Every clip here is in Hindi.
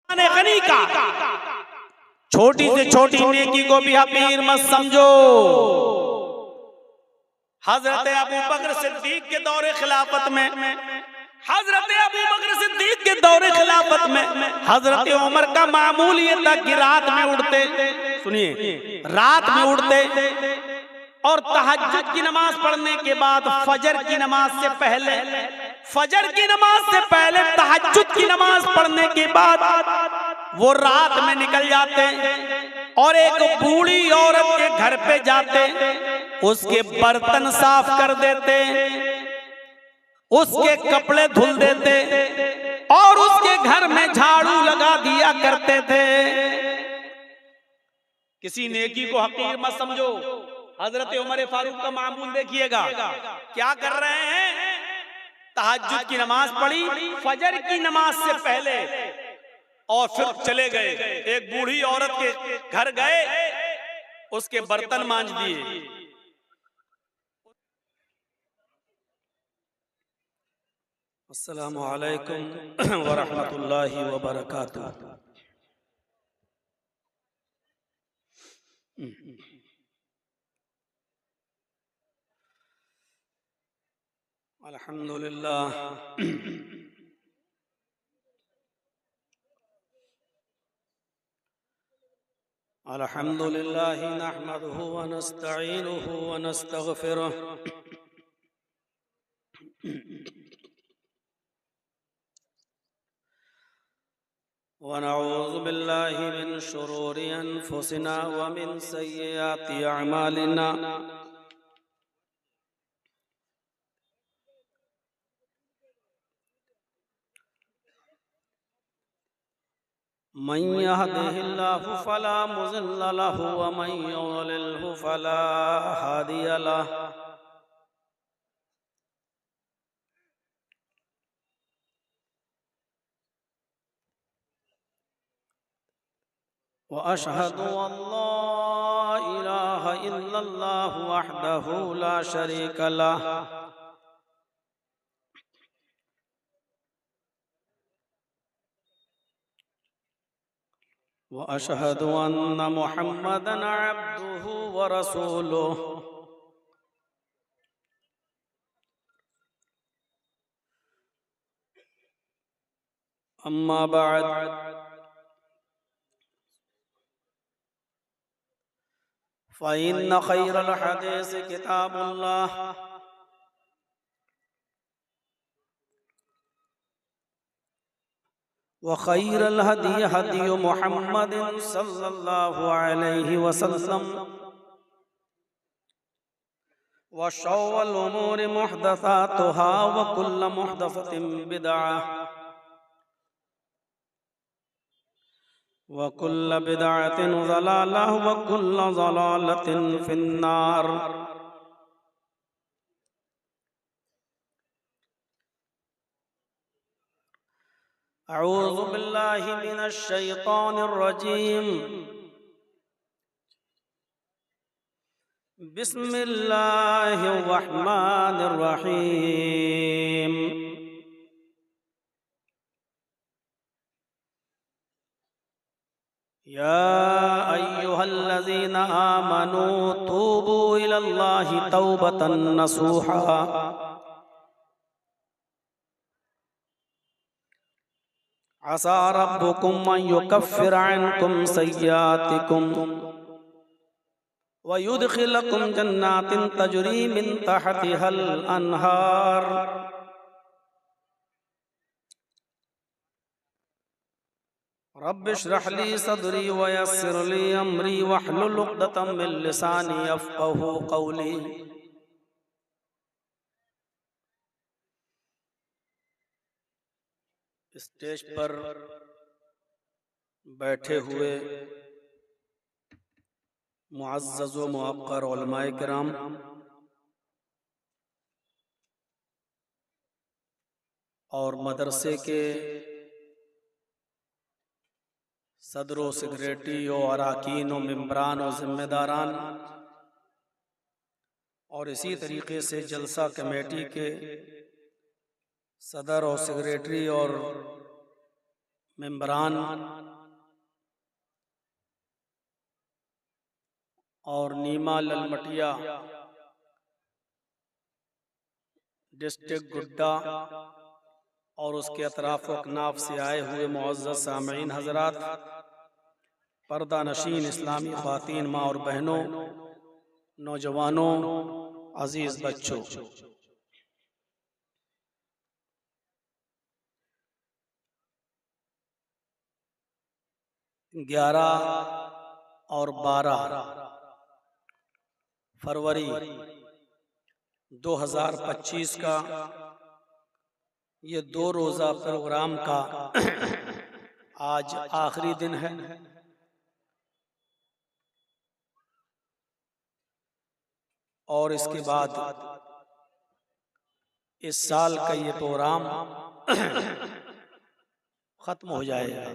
गनी का छोटी से छोटी नेकी को भी हकीर मत समझो। हजरत अबू बकर सिद्दीक के दौरे खिलाफत में, हजरत अबू बकर सिद्दीक के दौरे खिलाफत में हजरत उमर का मामूल ये था कि रात में उठते, सुनिए, रात में उठते और तहज्जुद की नमाज पढ़ने के बाद फजर की नमाज से पहले, फजर की नमाज से पहले तहज्जुद की नमाज पढ़ने के बाद वो रात में निकल जाते और एक बूढ़ी औरत के घर पे जाते, उसके बर्तन साफ कर देते, उसके कपड़े धुल देते और उसके घर में झाड़ू लगा दिया करते थे। किसी नेकी को हकीर मत समझो। हजरत उमर फारूक का मामूल देखिएगा, क्या कर रहे हैं? तहज्जुद की नमाज पढ़ी फजर की नमाज से पहले और फिर चले गए, एक बूढ़ी औरत के घर गए, उसके बर्तन मांज दिए। अस्सलामु अलैकुम व रहमतुल्लाहि व बरकातुहू। अल्हम्दुलिल्लाह अल्हम्दुलिल्लाह नहमदुहु व नस्तईनुहु व नस्तगफिरुहु व नऊज़ु बिल्लाहि मिन शुरूरि अनफुसिना व मिन सय्यिआति अअमालिना। मन यहदिहिल्लाहु फला मुज़िल्ल लहु व मन युज़लिल्हु फला हादिय लहु। व अशहदु अल्ला इलाहा इल्लल्लाहु वहदहु ला शरीक लहु व अशहदु अन्न मुहम्मदन अब्दुहु व रसूलुहु। अम्मा बाद फ़इन्न खैरल हदीस किताबुल्लाह व खैरल हदी हदी मुहम्मदिन सल्लल्लाहु अलैहि वसल्लम व शर्रुल उमूरि मुहदसातुहा व कुल्लु मुहदसतिन बिदअह व कुल्लु बिदअतिन ज़लालह व कुल्लु ज़लालतिन फिन्नार। अऊज़ु बिल्लाहि मिनश शैतानिर रजीम। बिस्मिल्लाहिर रहमानिर रहीम। या अय्युहल्लज़ीना आमनू तूबू इलल्लाहि तौबतन नसूहा असा रब्बुकुम अन युकफ्फिर अन्कुम सय्यातिकुम व युदखिलकुम जन्नातिन तजरी मिन तहतिहल अनहार। रब्बि इश्रह ली सदरी व यस्सिर ली अमरी वहलुल उक़दतम मिन लिसानी यफ़क़हू क़ौली। स्टेज पर बैठे हुए मुअज़्ज़ज़ व मुअक्कर उलमाए किराम, और मदरसे के सदर सेक्रेटरी और अरकान व मेंबरान और जिम्मेदारान, और इसी तरीके से जलसा कमेटी के सदर और सेक्रेटरी और मेंबरान और नीमा ललमटिया डिस्ट्रिक्ट गुड्डा और उसके अतराफ अकनाफ से आए हुए मुअज़्ज़ज़ सामीन हज़रात, पर्दा नशीन इस्लामी ख़वातीन, माँ और बहनों, नौजवानों, अजीज़ बच्चों, 11 और 12 फरवरी 2025 का ये 2 रोज़ा प्रोग्राम का आज आखिरी दिन है। और इसके बाद इस साल का ये प्रोग्राम खत्म हो जाएगा।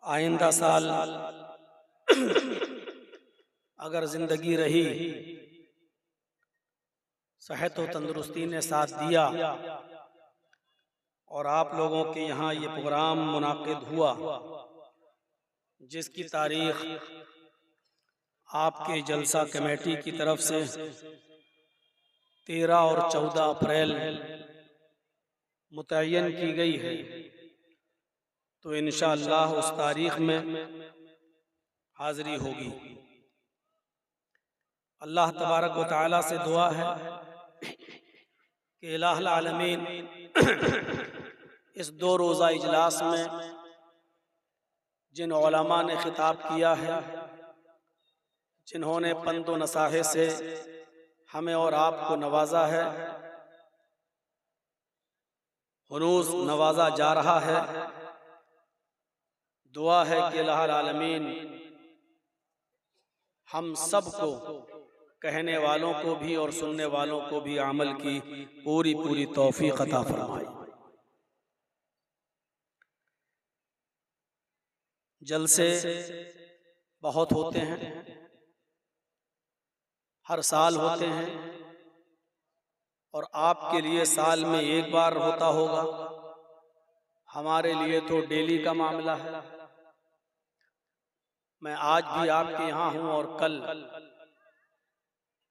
आइंदा साल अगर जिंदगी रही, सेहत और तंदुरुस्ती ने साथ दिया और आप लोगों के यहाँ ये प्रोग्राम मुनाकिद हुआ, जिसकी तारीख आपके जलसा कमेटी की तरफ से 13 और 14 अप्रैल मुतय्यन की गई है, तो इंशाअल्लाह उस तारीख में हाज़िरी होगी। अल्लाह तबारक व तआला से दुआ है कि इलाहुल आलमीन इस 2 रोज़ा इजलास में जिन उलमा ने खिताब किया है, जिन्होंने पंदो नसाहे से हमें और आपको नवाजा है, हुनूस नवाजा जा रहा है, दुआ है कि इलाहुल आलमीन हम सबको, कहने वालों को भी और सुनने वालों को भी, अमल की पूरी पूरी तौफीक अता फरमाए। जलसे बहुत होते हैं, हर साल होते हैं, और आपके लिए साल में एक बार होता होगा, हमारे लिए तो डेली का मामला है। मैं आज भी आपके यहाँ हूँ और कल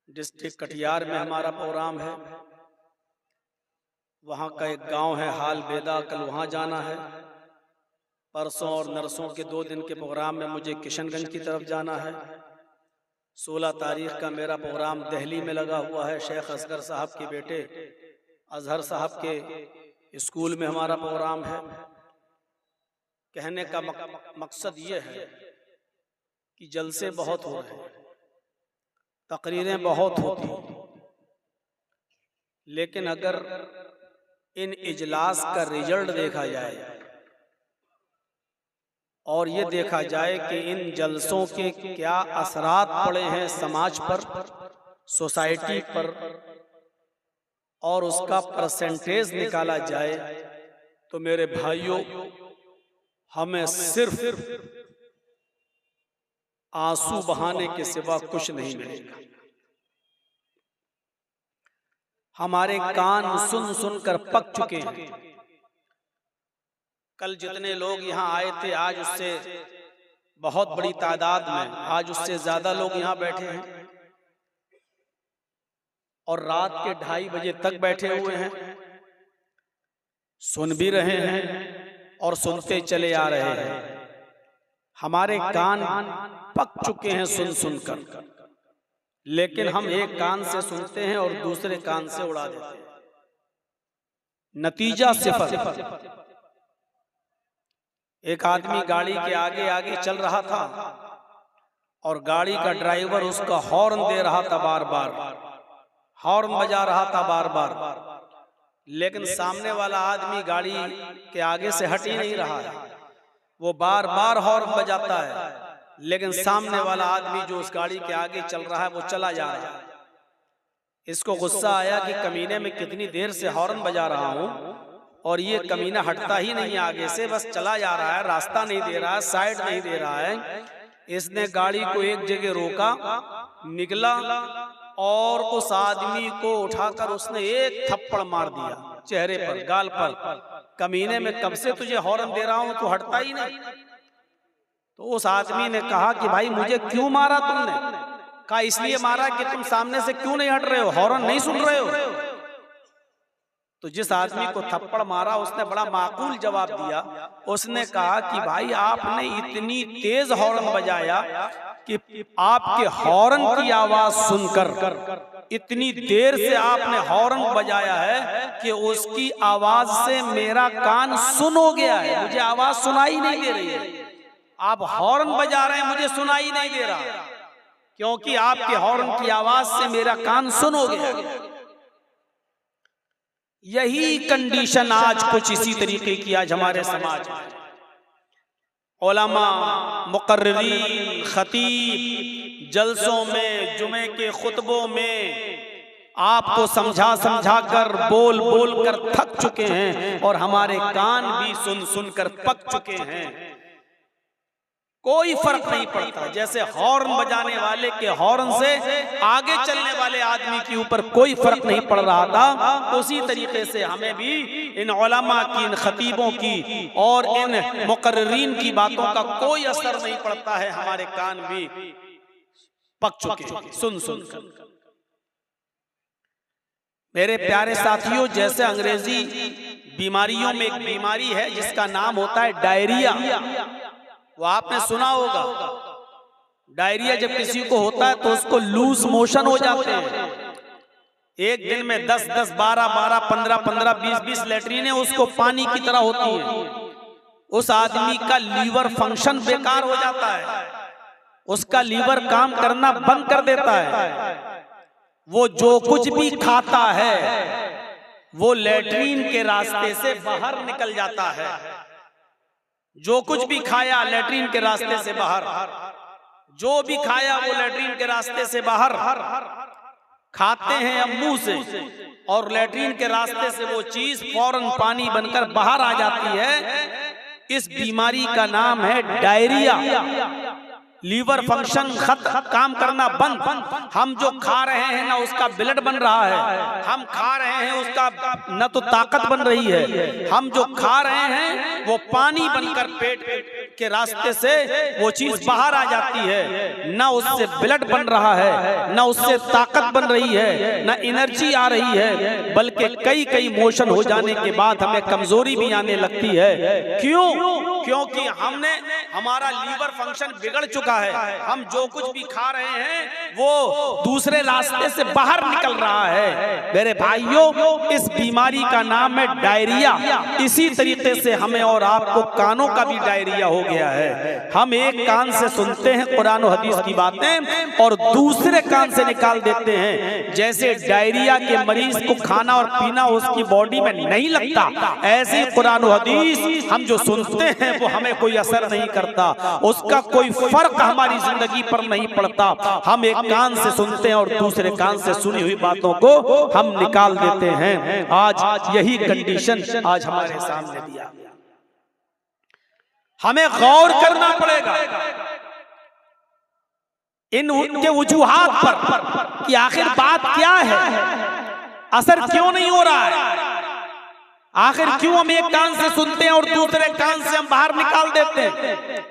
डिस्ट्रिक्ट कटिहार में हमारा प्रोग्राम है। वहाँ का एक गांव है हाल बेदा, कल वहाँ जाना है। परसों और नरसों के 2 दिन के प्रोग्राम में मुझे किशनगंज की तरफ जाना है। 16 तारीख का मेरा प्रोग्राम दिल्ली में लगा हुआ है, शेख असगर साहब के बेटे अजहर साहब के स्कूल में हमारा प्रोग्राम है। कहने का मकसद ये है कि जलसे बहुत हो रहे हैं, तकरीरें बहुत होती हैं, लेकिन अगर इन इजलास का रिजल्ट देखा जाए और ये देखा जाए कि इन जलसों के क्या असरात पड़े हैं समाज पर, सोसाइटी पर, और उसका परसेंटेज निकाला जाए, तो मेरे भाइयों, हमें सिर्फ आंसू बहाने के सिवा कुछ नहीं मिलेगा। हमारे कान सुन सुनकर पक चुके हैं। कल जितने लोग यहाँ आए थे, आज उससे बहुत बड़ी तादाद में, आज उससे ज्यादा लोग यहाँ बैठे हैं, और रात के 2:30 बजे तक बैठे हुए हैं, सुन भी रहे हैं और सुनते चले आ रहे हैं। हमारे कान पक चुके हैं सुन सुनकर, लेकिन हम एक कान से सुनते हैं और दूसरे कान से उड़ा देते हैं। नतीजा सिफर। एक आदमी गाड़ी के आगे आगे चल रहा था और गाड़ी का ड्राइवर उसका हॉर्न दे रहा था, बार बार हॉर्न बजा रहा था बार बार, लेकिन सामने वाला आदमी गाड़ी के आगे से हट ही नहीं रहा है। वो बार बार हॉर्न बजाता है, लेकिन सामने वाला आदमी जो उस गाड़ी के आगे चल रहा है वो चला जा रहा है। इसको गुस्सा आया कि कमीने में कितनी देर से हॉर्न बजा रहा हूँ और ये कमीना हटता ही नहीं आगे से, बस चला जा रहा है, रास्ता नहीं दे रहा है, साइड नहीं दे रहा है। इसने गाड़ी को एक जगह रोका, निकला और उस आदमी को उठाकर उसने एक थप्पड़ मार दिया चेहरे पर, गाल पर। कमीने में कब से तुझे हॉर्न दे रहा हूं, तू हटता ही नहीं। तो उस आदमी ने कहा कि भाई मुझे क्यों मारा तुमने? कहा इसलिए मारा कि तुम सामने से क्यों नहीं हट रहे हो, हॉर्न नहीं सुन रहे हो। तो जिस आदमी को थप्पड़ मारा उसने बड़ा माकूल जवाब दिया। उसने कहा कि भाई आपने इतनी तेज हॉर्न बजाया कि आपके हॉर्न की आवाज सुनकर इतनी देर से आपने हॉर्न बजाया है कि उसकी आवाज से मेरा कान सुन हो गया है, मुझे आवाज सुनाई नहीं दे रही है। आप हॉर्न बजा रहे हैं, मुझे सुनाई नहीं दे रहा, क्योंकि आपके हॉर्न की आवाज से मेरा कान सुन हो गया। यही कंडीशन आज कुछ इसी तरीके की आज हमारे समाज में उलमा, मुकर्रिरीन, खतीब जलसों में, जुमे के खुतबों में आपको समझा समझा कर, बोल बोल कर थक चुके हैं और हमारे कान भी सुन सुन कर पक चुके हैं। कोई फर्क नहीं पड़ता। जैसे हॉर्न बजाने वाले के हॉर्न से आगे चलने वाले आदमी के ऊपर कोई फर्क नहीं पड़ रहा था, उसी तरीके से हमें भी इन उलमा की, इन खतीबों की और इन मुकर्रिरीन की बातों का कोई असर नहीं पड़ता है। हमारे कान भी पक चुके सुन सुन कर। मेरे प्यारे साथियों, जैसे अंग्रेजी बीमारियों में एक बीमारी है जिसका नाम होता है डायरिया, वो आपने सुना होगा। डायरिया जब किसी को होता है तो उसको लूज मोशन हो जाते हैं। एक दिन में 10-10, 12-12, 15-15, 20-20 लैट्रीनें उसको पानी की तरह होती हैं। उस आदमी का लीवर फंक्शन बेकार हो जाता है, उसका लीवर काम करना बंद कर देता है। वो जो कुछ भी खाता है वो लैट्रीन के रास्ते से बाहर निकल जाता है। जो कुछ भी खाया लैट्रीन के रास्ते से बाहर, जो भी खाया वो लैट्रीन के रास्ते से बाहर। खाते हैं हम मुंह से और लैट्रीन के रास्ते से वो चीज फौरन पानी बनकर बाहर आ जाती है। इस बीमारी का नाम है डायरिया। लीवर फंक्शन काम करना बंद। हम जो खा रहे हैं ना उसका ब्लड बन रहा है, हम खा रहे हैं उसका न तो ताकत बन रही है, हम जो खा रहे हैं वो पानी बनकर पेट के रास्ते से वो चीज बाहर आ जाती है। न उससे ब्लड बन रहा है, न उससे ताकत बन रही है, न एनर्जी आ रही है, बल्कि कई कई मोशन हो जाने के बाद हमें कमजोरी भी आने लगती है। क्यों? क्योंकि हमने, हमारा लीवर फंक्शन बिगड़ चुका है। हम जो कुछ भी खा रहे हैं वो दूसरे रास्ते से बाहर निकल रहा है। मेरे भाइयों, इस बीमारी का नाम है डायरिया। इसी तरीके से हमें और आपको कानों का भी डायरिया हो गया है। हम एक कान से सुनते हैं कुरान और हदीस की बातें और दूसरे कान से निकाल देते हैं। जैसे डायरिया के मरीज को खाना और पीना उसकी बॉडी में नहीं लगता, ऐसे कुरान और हदीस हम जो सुनते हैं वो हमें कोई असर नहीं करता, उसका कोई फर्क हमारी जिंदगी पर नहीं पड़ता। हम एक कान से सुनते हैं और दूसरे कान से सुनी हुई बातों को हम निकाल देते हैं। आज यही कंडीशन आज हमारे सामने दिया। हमें गौर करना पड़ेगा इन उनके वजूहात पर कि आखिर बात क्या है, असर क्यों नहीं हो रहा है, आखिर क्यों हम एक कान से सुनते हैं और दूसरे कान से हम बाहर निकाल देते हैं।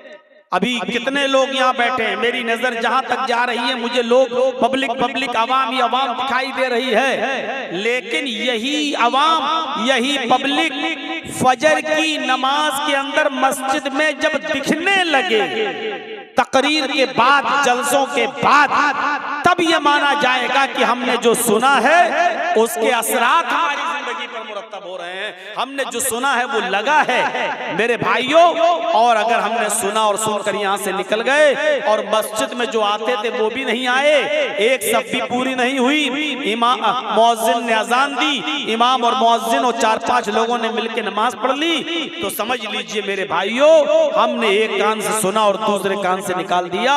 अभी कितने लोग यहाँ बैठे हैं, मेरी नजर जहां तक जा रही है मुझे लोग पब्लिक आवाम ही आवाम दिखाई दे रही है, लेकिन यही आवाम, यही पब्लिक फजर की नमाज के अंदर मस्जिद में जब दिखने लगे, तकरीर के बाद, जलसों के बाद, तब ये माना जाएगा कि हमने जो सुना है उसके असरात हमारी जिंदगी पर मुरत्तब हो रहे हैं। हमने जो सुना है वो लगा है मेरे भाइयों। और अगर हमने सुना और सुनकर यहाँ से निकल गए और मस्जिद में जो आते थे वो भी नहीं आए, एक सब भी पूरी नहीं हुई, इमाम मुअज्जिन ने अजान दी, इमाम और मुअज्जिन और 4-5 लोगों ने मिलकर नमाज पढ़ ली, तो समझ लीजिए मेरे भाइयों हमने एक कान से सुना और दूसरे कान से निकाल दिया।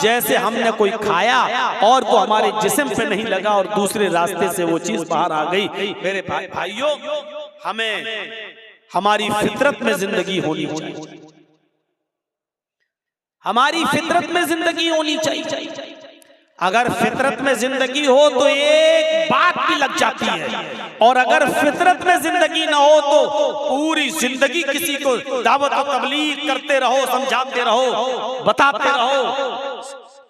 जैसे हमने कोई खाया और वो हमारे जिस्म पे नहीं लगा और दूसरे रास्ते से वो चीज बाहर आ गई। मेरे भाइयों, हमें हमारी फितरत में जिंदगी होनी चाहिए, हमारी फितरत में जिंदगी होनी चाहिए। अगर फितरत में जिंदगी हो तो एक बात भी लग जाती है, और अगर फितरत में जिंदगी ना हो तो पूरी जिंदगी किसी को दावत और तबलीग करते रहो, समझाते रहो, बताते रहो,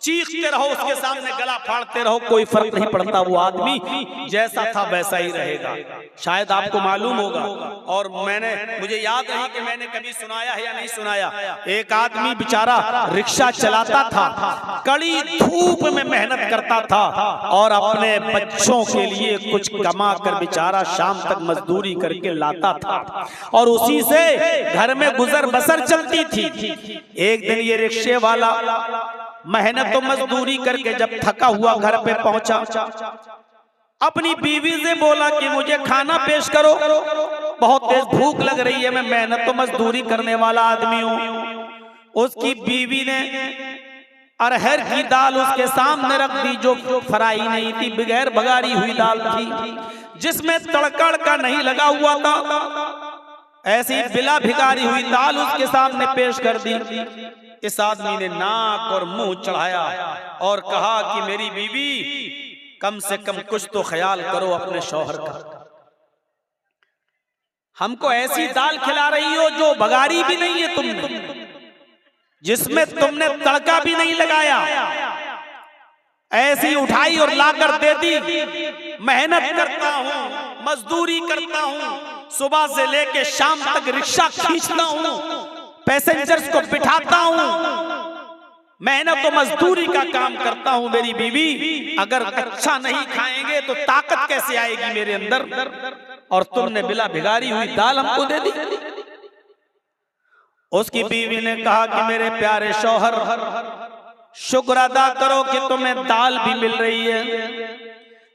चीखते रहो, उसके सामने गला फाड़ते रहो, कोई फर्क नहीं पड़ता। वो आदमी जैसा था वैसा ही रहेगा। शायद आपको मालूम होगा, और मुझे याद नहीं कि मैंने कभी सुनाया है या नहीं सुनाया। एक आदमी बेचारा रिक्शा चलाता था, कड़ी धूप में मेहनत करता था और अपने बच्चों के लिए कुछ कमा कर बेचारा शाम तक मजदूरी करके लाता था, और उसी से घर में गुजर बसर चलती थी। एक दिन ये रिक्शे वाला मेहनत तो मजदूरी करके जब थका हुआ घर पे पहुंचा, अपनी बीवी से बोला कि मुझे खाना पेश करो, बहुत तेज भूख लग रही है, मैं मेहनत तो मजदूरी करने वाला आदमी हूं। उसकी बीवी ने अरहर की दाल उसके सामने रख दी, जो फ्राई नहीं थी, बगैर बघारी हुई दाल थी, जिसमें तड़का का नहीं लगा हुआ था। ऐसी बिला भिगारी हुई दाल उसके सामने पेश कर दी। इस आदमी ने नाक और मुंह चढ़ाया और कहा कि मेरी बीवी, कम से कम कुछ तो ख्याल करो अपने शौहर का। हमको ऐसी दाल खिला रही हो जो बघारी भी नहीं है तुमने, जिसमें तुमने तड़का भी नहीं लगाया, ऐसी उठाई और लाकर दे दी। मेहनत करता हूं, मजदूरी करता हूं, सुबह से लेके शाम तक रिक्शा खींचता हूं, पैसेंजर्स को बिठाता हूं, मेहनत तो मजदूरी का काम करता हूं। मेरी बीवी, अगर अच्छा नहीं खाएंगे तो ताकत कैसे आएगी मेरे अंदर, और तुमने बिला भिगारी हुई दाल हमको दे दी। उसकी बीवी ने कहा कि मेरे प्यारे शौहर, शुक्र अदा करो कि तुम्हें दाल भी मिल रही है,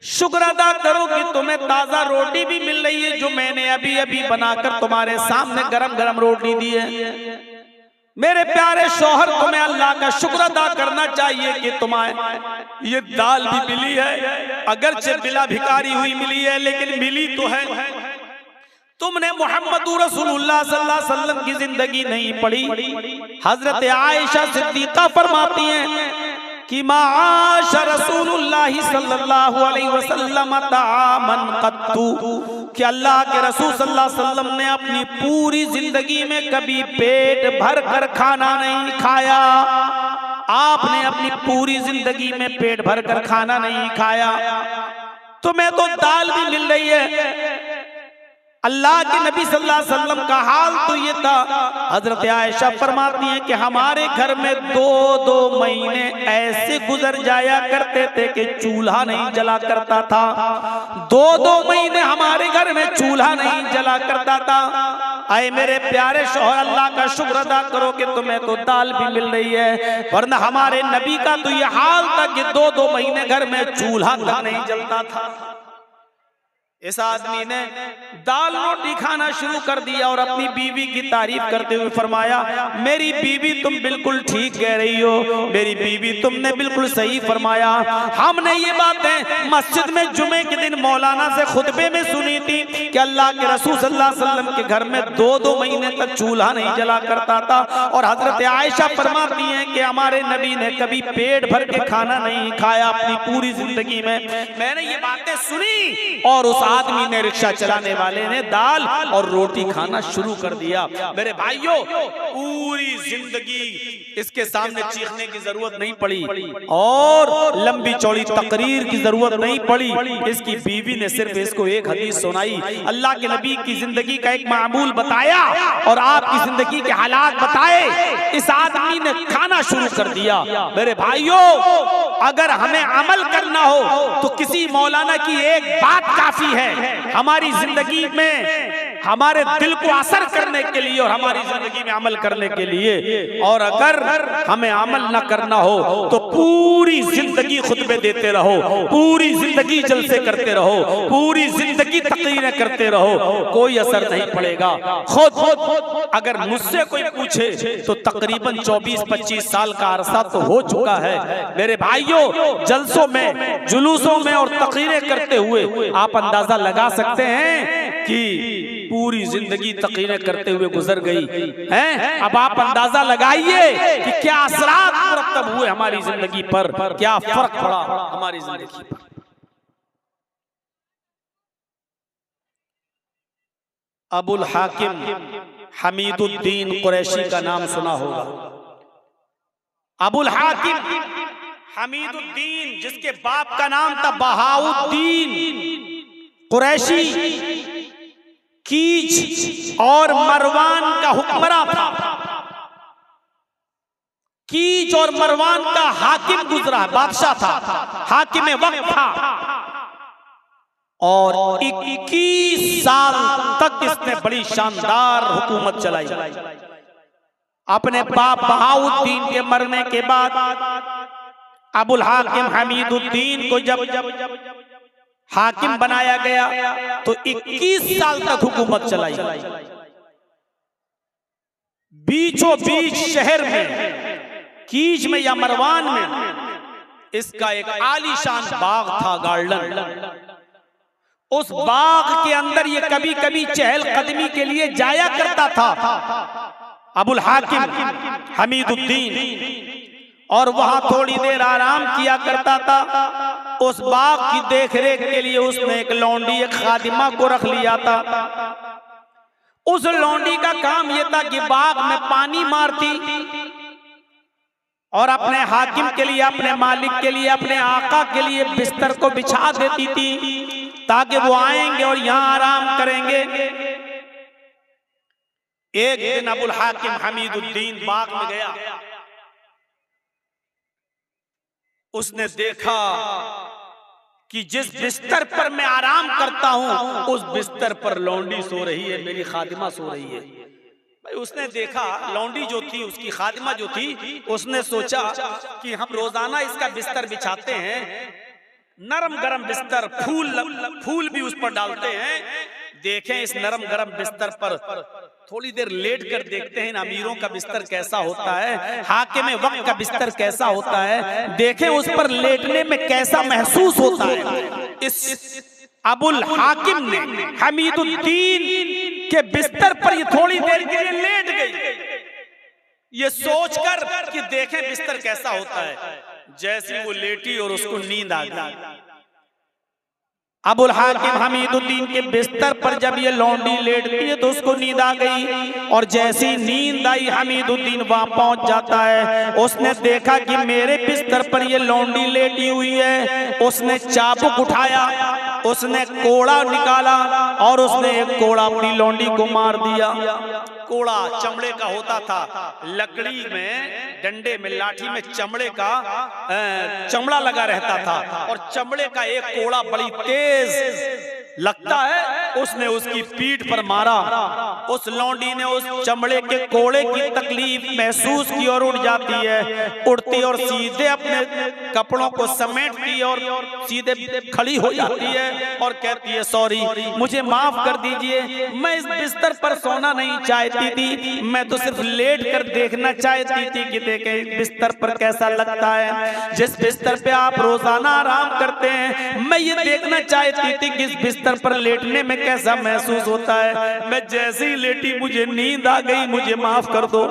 शुक्र अदा करो कि तुम्हें ताजा रोटी भी मिल रही है, जो मैंने अभी अभी बनाकर तुम्हारे सामने गरम गरम रोटी दी है। मेरे प्यारे शौहर, तुम्हें अल्लाह का शुक्र अदा करना चाहिए कि तुम्हें ये दाल भी मिली है, अगरचे बिला भिकारी हुई मिली है, लेकिन मिली तो है। तुमने मुहम्मदुर रसूलुल्लाह सल्लल्लाहु अलैहि वसल्लम की जिंदगी नहीं पढ़ी। हजरत आयशा सिद्दीका फरमाती हैं कि माश रसूलुल्लाह सल्लल्लाहु अलैहि वसल्लम तामन कत्तु, कि अल्लाह के रसूल सल्लल्लाहु अलैहि वसल्लम ने अपनी पूरी जिंदगी में कभी पेट भर कर खाना नहीं खाया। आपने अपनी पूरी जिंदगी में पेट भर कर खाना नहीं खाया, तुम्हें तो दाल भी मिल रही है। अल्लाह के नबी सल्लल्लाहु अलैहि वसल्लम का हाल तो ये था, हजरत आयशा फरमाती हैं कि हमारे घर में 2-2 महीने ऐसे गुजर जाया करते थे कि चूल्हा नहीं जला करता था। 2-2 महीने हमारे घर में चूल्हा नहीं जला करता था। आए मेरे प्यारे शौहर, अल्लाह का शुक्र अदा करो कि तुम्हें तो दाल भी मिल रही है, वरना हमारे नबी का तो ये हाल था कि 2-2 महीने घर में चूल्हा तक नहीं जलता था। इस आदमी ने दाल रोटी खाना शुरू कर दिया और अपनी बीवी की तारीफ करते हुए फरमाया, मेरी बीवी तुम बिल्कुल ठीक कह रही हो, मेरी बीवी तुमने बिल्कुल सही फरमाया। हमने ये बातें मस्जिद में जुमे के दिन मौलाना से खुतबे में सुनी थी कि अल्लाह के रसूल सल्लल्लाहु अलैहि वसल्लम के घर में 2-2 महीने तक चूल्हा नहीं जला करता था, और हजरत आयशा फरमाती हैं कि हमारे नबी ने कभी पेट भर के खाना नहीं खाया अपनी पूरी जिंदगी में। मैंने ये बातें सुनी और उस आदमी ने, रिक्शा चलाने वाले ने, दाल और रोटी खाना शुरू कर दिया। मेरे भाइयों, पूरी जिंदगी इसके सामने चीखने की जरूरत नहीं पड़ी और लंबी चौड़ी तकरीर की जरूरत नहीं पड़ी। इसकी बीवी ने सिर्फ इसको एक हदीस सुनाई, अल्लाह के नबी की जिंदगी का एक मामूल बताया और आपकी जिंदगी के हालात बताए। इस आदमी ने खाना शुरू कर दिया। मेरे भाइयों, अगर हमें अमल करना हो तो किसी मौलाना की एक बात काफी है हमारी जिंदगी में, हमारे दिल को असर करने के लिए और हमारी जिंदगी में अमल करने के लिए। और अगर हमें अमल न करना हो तो पूरी जिंदगी खुतबे देते रहो, पूरी जिंदगी जलसे करते रहो, पूरी जिंदगी तकरीरें करते रहो, कोई असर नहीं पड़ेगा। खुद अगर मुझसे कोई पूछे तो तकरीबन 24-25 साल का अरसा तो हो चुका है। मेरे भाइयों, जलसों में, जुलूसों में और तकरीरें करते हुए आप अंदाजा लगा सकते हैं कि पूरी जिंदगी तकीरें करते हुए गुजर गई हैं। अब आप अंदाजा लगाइए कि क्या असरात मुरतब हुए हमारी जिंदगी पर, क्या फर्क पड़ा हमारी जिंदगी पर। अबुल हाकिम हमीदुद्दीन कुरैशी का नाम सुना होगा। अबुल हाकिम हमीदुद्दीन, जिसके बाप का नाम था बहाउद्दीन कुरैशी, कीज और मरवान का हुक्मरान था। कीज और मरवान का हाकिम गुजरा, बादशाह था, हाकिम वक्त था, और 21 साल तक इसने बड़ी शानदार हुकूमत चलाई। अपने बाप बहाउद्दीन के मरने के बाद अबुल हाकिम हमीदुद्दीन को जब हाकिम बनाया गया तो 21 साल तक हुकूमत चलाई। बीचों बीच शहर में, कीज में या मरवान में, इसका एक आलीशान बाग था, गार्डन। उस बाग के अंदर ये कभी कभी चहल कदमी के लिए जाया करता था अबुल हाकिम हमीदुद्दीन, और वहां थोड़ी देर आराम किया करता था। उस बाग की देखरेख के लिए उसने एक लौंडी, एक खादिमा को रख लिया था। उस लौंडी का काम यह था कि बाग में पानी मारती और अपने हाकिम के लिए, अपने मालिक के लिए, अपने आका के लिए बिस्तर को बिछा देती थी ताकि वो आएंगे और यहां आराम करेंगे। एक दिन अबुल हाकिम हमीदुद्दीन बाग में गया। उसने देखा कि जिस बिस्तर पर मैं आराम करता हूं उस बिस्तर पर लौंडी सो रही है, मेरी खादिमा सो रही है। भाई उसने देखा लौंडी जो थी, उसकी खादिमा जो थी, उसने सोचा कि हम रोजाना इसका बिस्तर बिछाते हैं, नरम गरम बिस्तर, फूल भी उस पर डालते हैं, देखें इस नरम गरम बिस्तर पर थोड़ी देर लेट कर देखते हैं अमीरों का बिस्तर कैसा होता है, हाकिम वक्त का बिस्तर कैसा होता है, देखें उस पर लेटने में कैसा महसूस होता है। इस अबुल हाकिम ने हमीदुद्दीन के बिस्तर पर ये थोड़ी देर के लिए लेट गई, ये सोचकर कि देखें बिस्तर कैसा होता है। जैसी वो लेटी और उसको नींद आ गई। अबुल हाकिम हमीदुद्दीन के बिस्तर पर जब ये लौंडी लेटती है तो उसको नींद आ गई, और जैसी नींद आई हमीदुद्दीन वहां पहुंच जाता है। उसने देखा कि मेरे बिस्तर पर ये लौंडी लेटी हुई है। उसने चाबुक उठाया, उसने कोड़ा निकाला और उसने एक कोड़ा अपनी लौंडी को मार दिया। कोड़ा चमड़े का होता था, लकड़ी में, डंडे में, लाठी में चमड़े का चमड़ा लगा रहता था, और चमड़े का एक कोड़ा बड़ी तेज लगता है, उसने उसकी पीठ पर मारा। उस लौंडी ने उस चमड़े के कोड़े की तकलीफ महसूस की और उठ जाती है, उड़ती और सीधे अपने कपड़ों को समेटती और सीधे खड़ी हो जाती है और कहती है सॉरी, मुझे माफ कर दीजिए, मैं इस बिस्तर पर सोना नहीं चाहती थी, मैं तो सिर्फ लेट कर देखना चाहती थी कि देखें बिस्तर पर कैसा लगता है। जिस बिस्तर पे आप रोजाना आराम करते हैं, मैं ये देखना चाहती थी कि इस बिस्तर पर लेटने में कैसा महसूस होता है। मैं जैसे ही लेटी मुझे नींद आ गई, मुझे माफ कर दो।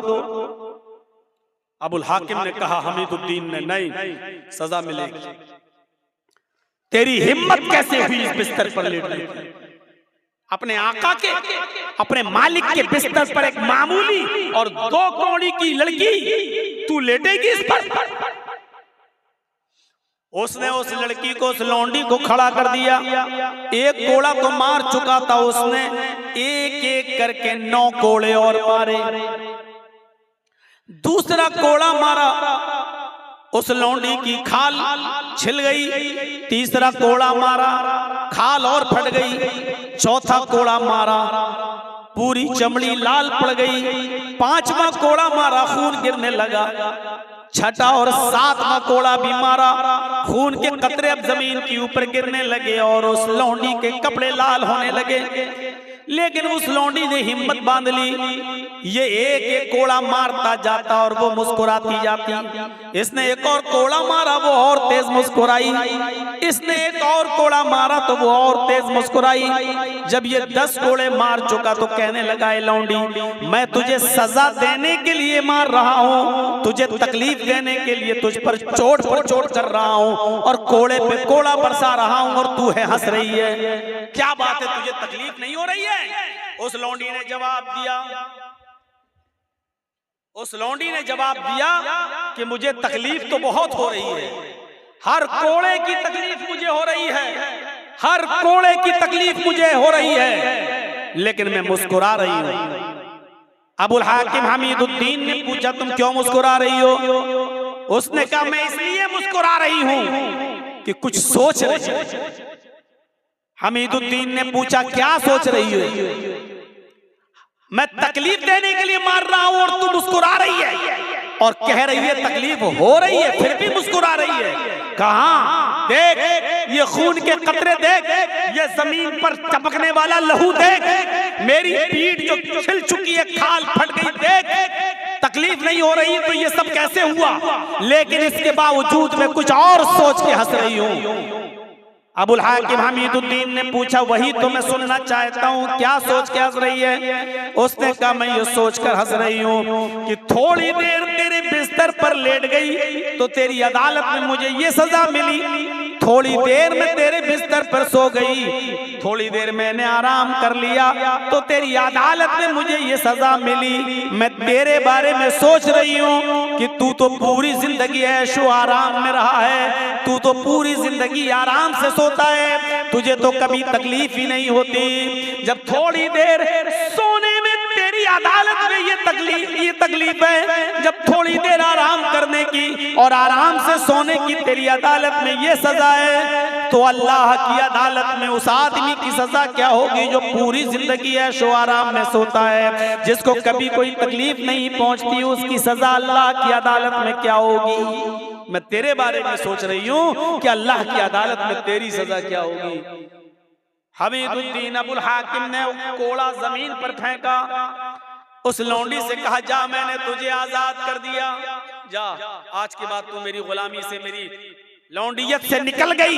अबुल हाकिम ने कहा हमीदुद्दीन ने, नहीं, सजा मिलेगी। तेरी हिम्मत कैसे हुई इस बिस्तर पर लेटने की? अपने आका के, अपने मालिक के बिस्तर पर एक मामूली और 2 कौड़ी की लड़की तू लेटेगी इस पर? उसने उस लड़की को, उस लौंडी को खड़ा कर दिया। एक कोड़ा तो मार चुका था उसने, एक एक करके 9 कोड़े और मारे। दूसरा कोड़ा मारा, उस लौंडी की खाल छिल गई। तीसरा कोड़ा मारा, खाल और फट गई। चौथा कोड़ा मारा, पूरी चमड़ी लाल पड़ गई। 5वां कोड़ा मारा, खून गिरने लगा। 6ठा और 7वां कोड़ा भी मारा, खून के कतरे अब जमीन के ऊपर गिरने लगे और उस लौंडी के कपड़े लाल होने लगे। लेकिन उस लौंडी ने हिम्मत बांध ली, ये एक एक कोड़ा मारता जाता और वो मुस्कुराती जाती। इसने एक और कोड़ा मारा, वो और तेज मुस्कुराई। इसने एक और कोड़ा मारा तो वो और तेज मुस्कुराई। जब ये 10 कोड़े मार चुका तो कहने लगा, ए लौंडी, मैं तुझे सजा देने के लिए मार रहा हूँ, तुझे तकलीफ देने के लिए तुझ पर चोट कर रहा हूँ और कोड़े पे कोड़ा बरसा रहा हूँ और तू है हंस रही है। क्या बात है, तुझे तकलीफ नहीं हो रही है? उस लौंडी ने जवाब दिया, उस लौंडी ने जवाब दिया कि मुझे तकलीफ तो बहुत हो रही है, हर कोड़े की तकलीफ मुझे हो रही है, हर कोड़े की तकलीफ मुझे हो रही है, लेकिन मैं मुस्कुरा रही हूं। अबुल हाकिम हमीदुद्दीन ने पूछा, तुम क्यों मुस्कुरा रही हो? उसने कहा, मैं इसलिए मुस्कुरा रही हूं कि कुछ सोच रही हो। हमीदुद्दीन ने पूछा, क्या सोच रही हो? मैं तकलीफ देने के लिए मार रहा हूं और तू मुस्कुरा रही है और कह रही है तकलीफ हो रही है, फिर भी मुस्कुरा रही है। कहां देख, ये खून के कतरे देख, ये जमीन पर टपकने वाला लहू देख, मेरी पीठ जो छिल चुकी है, खाल फट गई देख, तकलीफ नहीं हो रही तो ये सब कैसे हुआ? लेकिन इसके बावजूद मैं कुछ और सोच के हंस रही हूं। अबुल हाकिम हमीदुद्दीन ने पूछा, वही तो मैं सुनना चाहता हूँ, क्या सोच के हंस रही है? उसने कहा, मैं ये सोचकर हंस रही हूँ कि थोड़ी देर तेरे बिस्तर पर लेट गई तो तेरी अदालत में मुझे ये सजा मिली, थोड़ी देर में तेरे बिस्तर पर सो गई, थोड़ी देर मैंने आराम कर लिया तो तेरी अदालत में मुझे ये सजा मिली। मैं तेरे बारे में सोच रही हूँ कि तू तो पूरी जिंदगी ऐशो आराम में रहा है, तू तो पूरी जिंदगी आराम से सोता है, तुझे तो कभी तकलीफ ही नहीं होती। जब थोड़ी देर सोने में तेरी अदालत में ये तकलीफ है, जब थोड़ी देर आराम करने की और आराम से सोने की तेरी अदालत में ये सजा है, तो अल्लाह की अदालत में उस आदमी की सजा क्या होगी जो पूरी जिंदगी ऐशो आराम में सोता है, जिसको कभी कोई तकलीफ नहीं पहुंचती, उसकी सजा अल्लाह की अदालत में क्या होगी? मैं तेरे बारे में सोच रही हूँ कि अल्लाह की अदालत में तेरी सजा क्या होगी। हमीदुद्दीन अबुल हाकिम ने कोड़ा जमीन पर फेंका, उस लौंडी से कहा, जा मैंने तुझे आजाद कर दिया, जा आज के बाद तू मेरी गुलामी से, मेरी लौंडियत से निकल गई,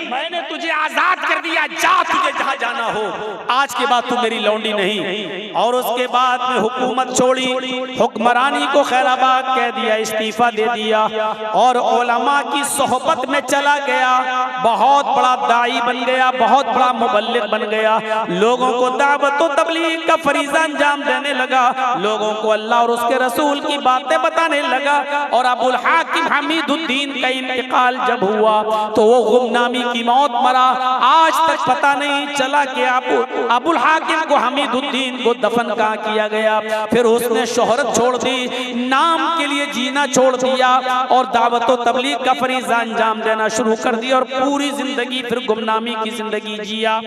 मैंने तुझे आजाद कर दिया, जा तुझे जहां जाना हो, आज के बाद तू मेरी लौंडी नहीं। और उसके बाद में हुकूमत छोड़ी, हुक्मरानी को खैराबाद कह दिया, इस्तीफा दे दिया और उलमा की सोहबत में चला गया, बहुत बड़ा दाई बन गया, बहुत बड़ा मुबल्लिग बन गया, लोगों को दावत व तबलीग का फरीज़ा अंजाम देने लगा, लोगों को अल्लाह और उसके रसूल की बातें बताने लगा। और अबुल हाकिम हमीदुद्दीन का इंतकाल जब हुआ तो वो गुमनामी की मौत मरा। आज तक पता नहीं चला कि अबुल हाकिम को हमीदुद्दीन को दफन कहाँ किया गया। फिर उसने शोहरत छोड़ दी, नाम के लिए जीना छोड़ दिया और दावत व तबलीग का फरीज़ा अंजाम देना शुरू कर दिया और पूरी जिंदगी फिर गुमनामी की जिंदगी जिया।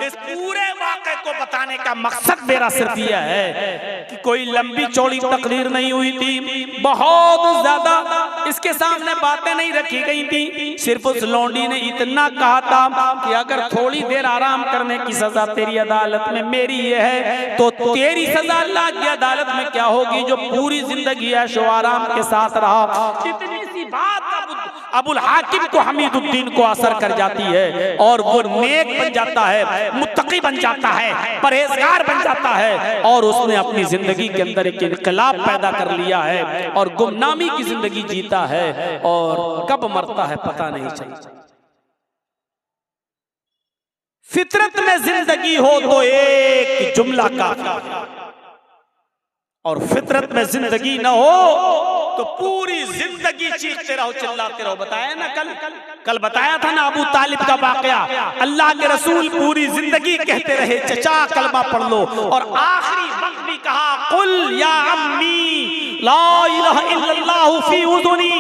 इस पूरे वाक़े को बताने का मकसद मेरा सिर्फ यह है कि कोई लंबी चौड़ी तकरीर नहीं हुई थी, बहुत ज्यादा इसके सामने बातें नहीं रखी गई थी, सिर्फ उस लौंडी ने इतना कहा था कि अगर थोड़ी देर आराम करने की सजा तेरी अदालत में मेरी ये है तो तेरी सजा अल्लाह की अदालत में क्या होगी जो पूरी जिंदगी ऐशो आराम के साथ रहा। इतनी सी बात अबुल हाकिम को हमीदुद्दीन को असर कर जाती है और वो नेक बन जाता है, मुत्तकी बन जाता है, परहेजगार बन जाता है और उसने अपनी जिंदगी के अंदर एक इनकलाब पैदा कर लिया है और गुमनामी की जिंदगी जीता है और कब मरता है पता नहीं चलता। फितरत में जिंदगी हो तो एक जुमला काफी और फितरत में जिंदगी न हो तो पूरी जिंदगी चीखते रहो, चिल्लाते रहो। बताया ना कल बताया था ना अबू तालिब का वाकया। अल्लाह के रसूल पूरी जिंदगी कहते रहे चचा कलमा पढ़ लो और आखिरी वक्त भी कहा कुल या अम्मी ला इलाहा इल्लल्लाह फी उज़ुनी,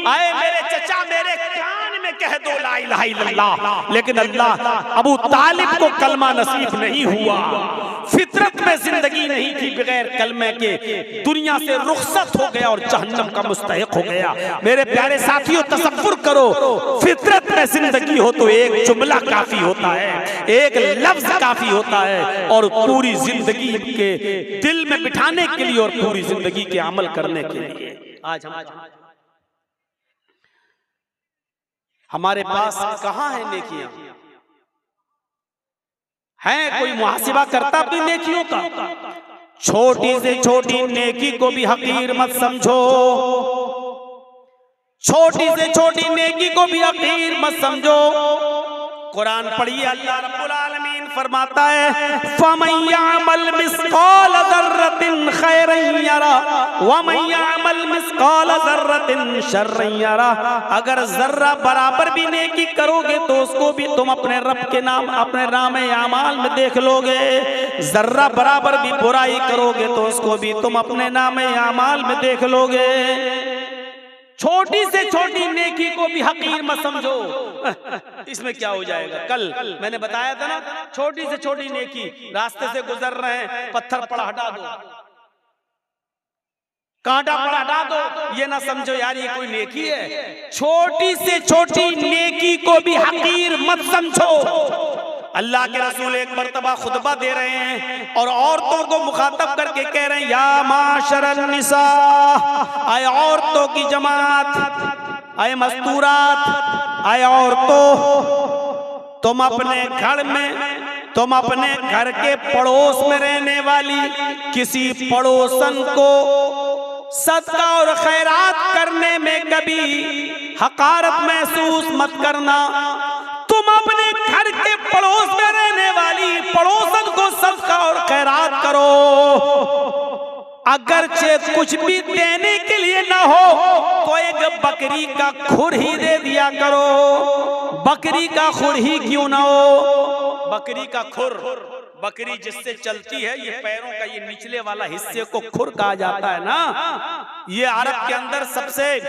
आए मेरे चचा मेरे कान में कह दो ला इलाहा इल्लल्लाह। लेकिन अल्लाह अबू तालिब को कलमा नसीब नहीं हुआ। फितरत में जिंदगी नहीं थी बगैर कलमे के, दुनिया से रुखसत हो गया और जहन्नम का मुस्तहिक हो गया। मेरे प्यारे साथियों, तसव्वुर करो, फितरत में जिंदगी हो तो एक जुमला काफी होता है, एक लफ्ज काफी होता है, और पूरी जिंदगी के दिल में बिठाने के लिए और पूरी जिंदगी के अमल करने के लिए। आज हमारे पास कहां है नेकियां? है कोई मुहासिबा करता अपनी नेकियों का? छोटी से छोटी नेकी को भी हकीर मत समझो, छोटी से छोटी नेकी को भी हकीर मत समझो। कुरान पढ़िए, अल्लाह रब्बुल आलमीन फरमाता है, फमन यअमल मिस्काल ज़र्रतिन खैरन यरा वमन यअमल मिस्काल ज़र्रतिन शर्रन यरा। अगर जर्रा बराबर भी नेकी करोगे तो उसको भी तुम अपने रब के नाम, अपने नामे आमाल में देख लोगे। जर्रा बराबर भी बुराई करोगे तो उसको भी तुम अपने नामे आमाल में देख लोगे। छोटी से छोटी नेकी को भी हकीर मत समझो। इसमें क्या हो जाएगा? कल मैंने बताया था ना, छोटी से छोटी नेकी, रास्ते से गुजर रहे हैं, पत्थर पड़ा हटा दो, कांटा पड़ा हटा दो, ये ना समझो यार ये कोई नेकी है। छोटी से छोटी नेकी को भी हकीर मत समझो। अल्लाह के रसूल एक मर्तबा खुतबा दे रहे हैं और औरतों को मुखातब करके कह रहे हैं, या माशरन निसा, आए औरतों की जमात, आए मस्तूरात, आए औरतों, तुम अपने घर में, तुम अपने घर के पड़ोस में रहने वाली किसी पड़ोसन को सदका और खैरात करने में कभी हकारत महसूस मत करना। तुम अपने घर के पड़ोस में रहने वाली पड़ोसन को सदका और खैरात करो, अगरचे कुछ भी देने के लिए ना हो तो एक बकरी का खुर ही दे दिया करो। बकरी का खुर ही क्यों ना हो? बकरी का खुर, बकरी जिससे चलती है, ये पैरों का ये निचले वाला हिस्से को खुर कहा जाता है ना। ये अरब के अंदर सबसे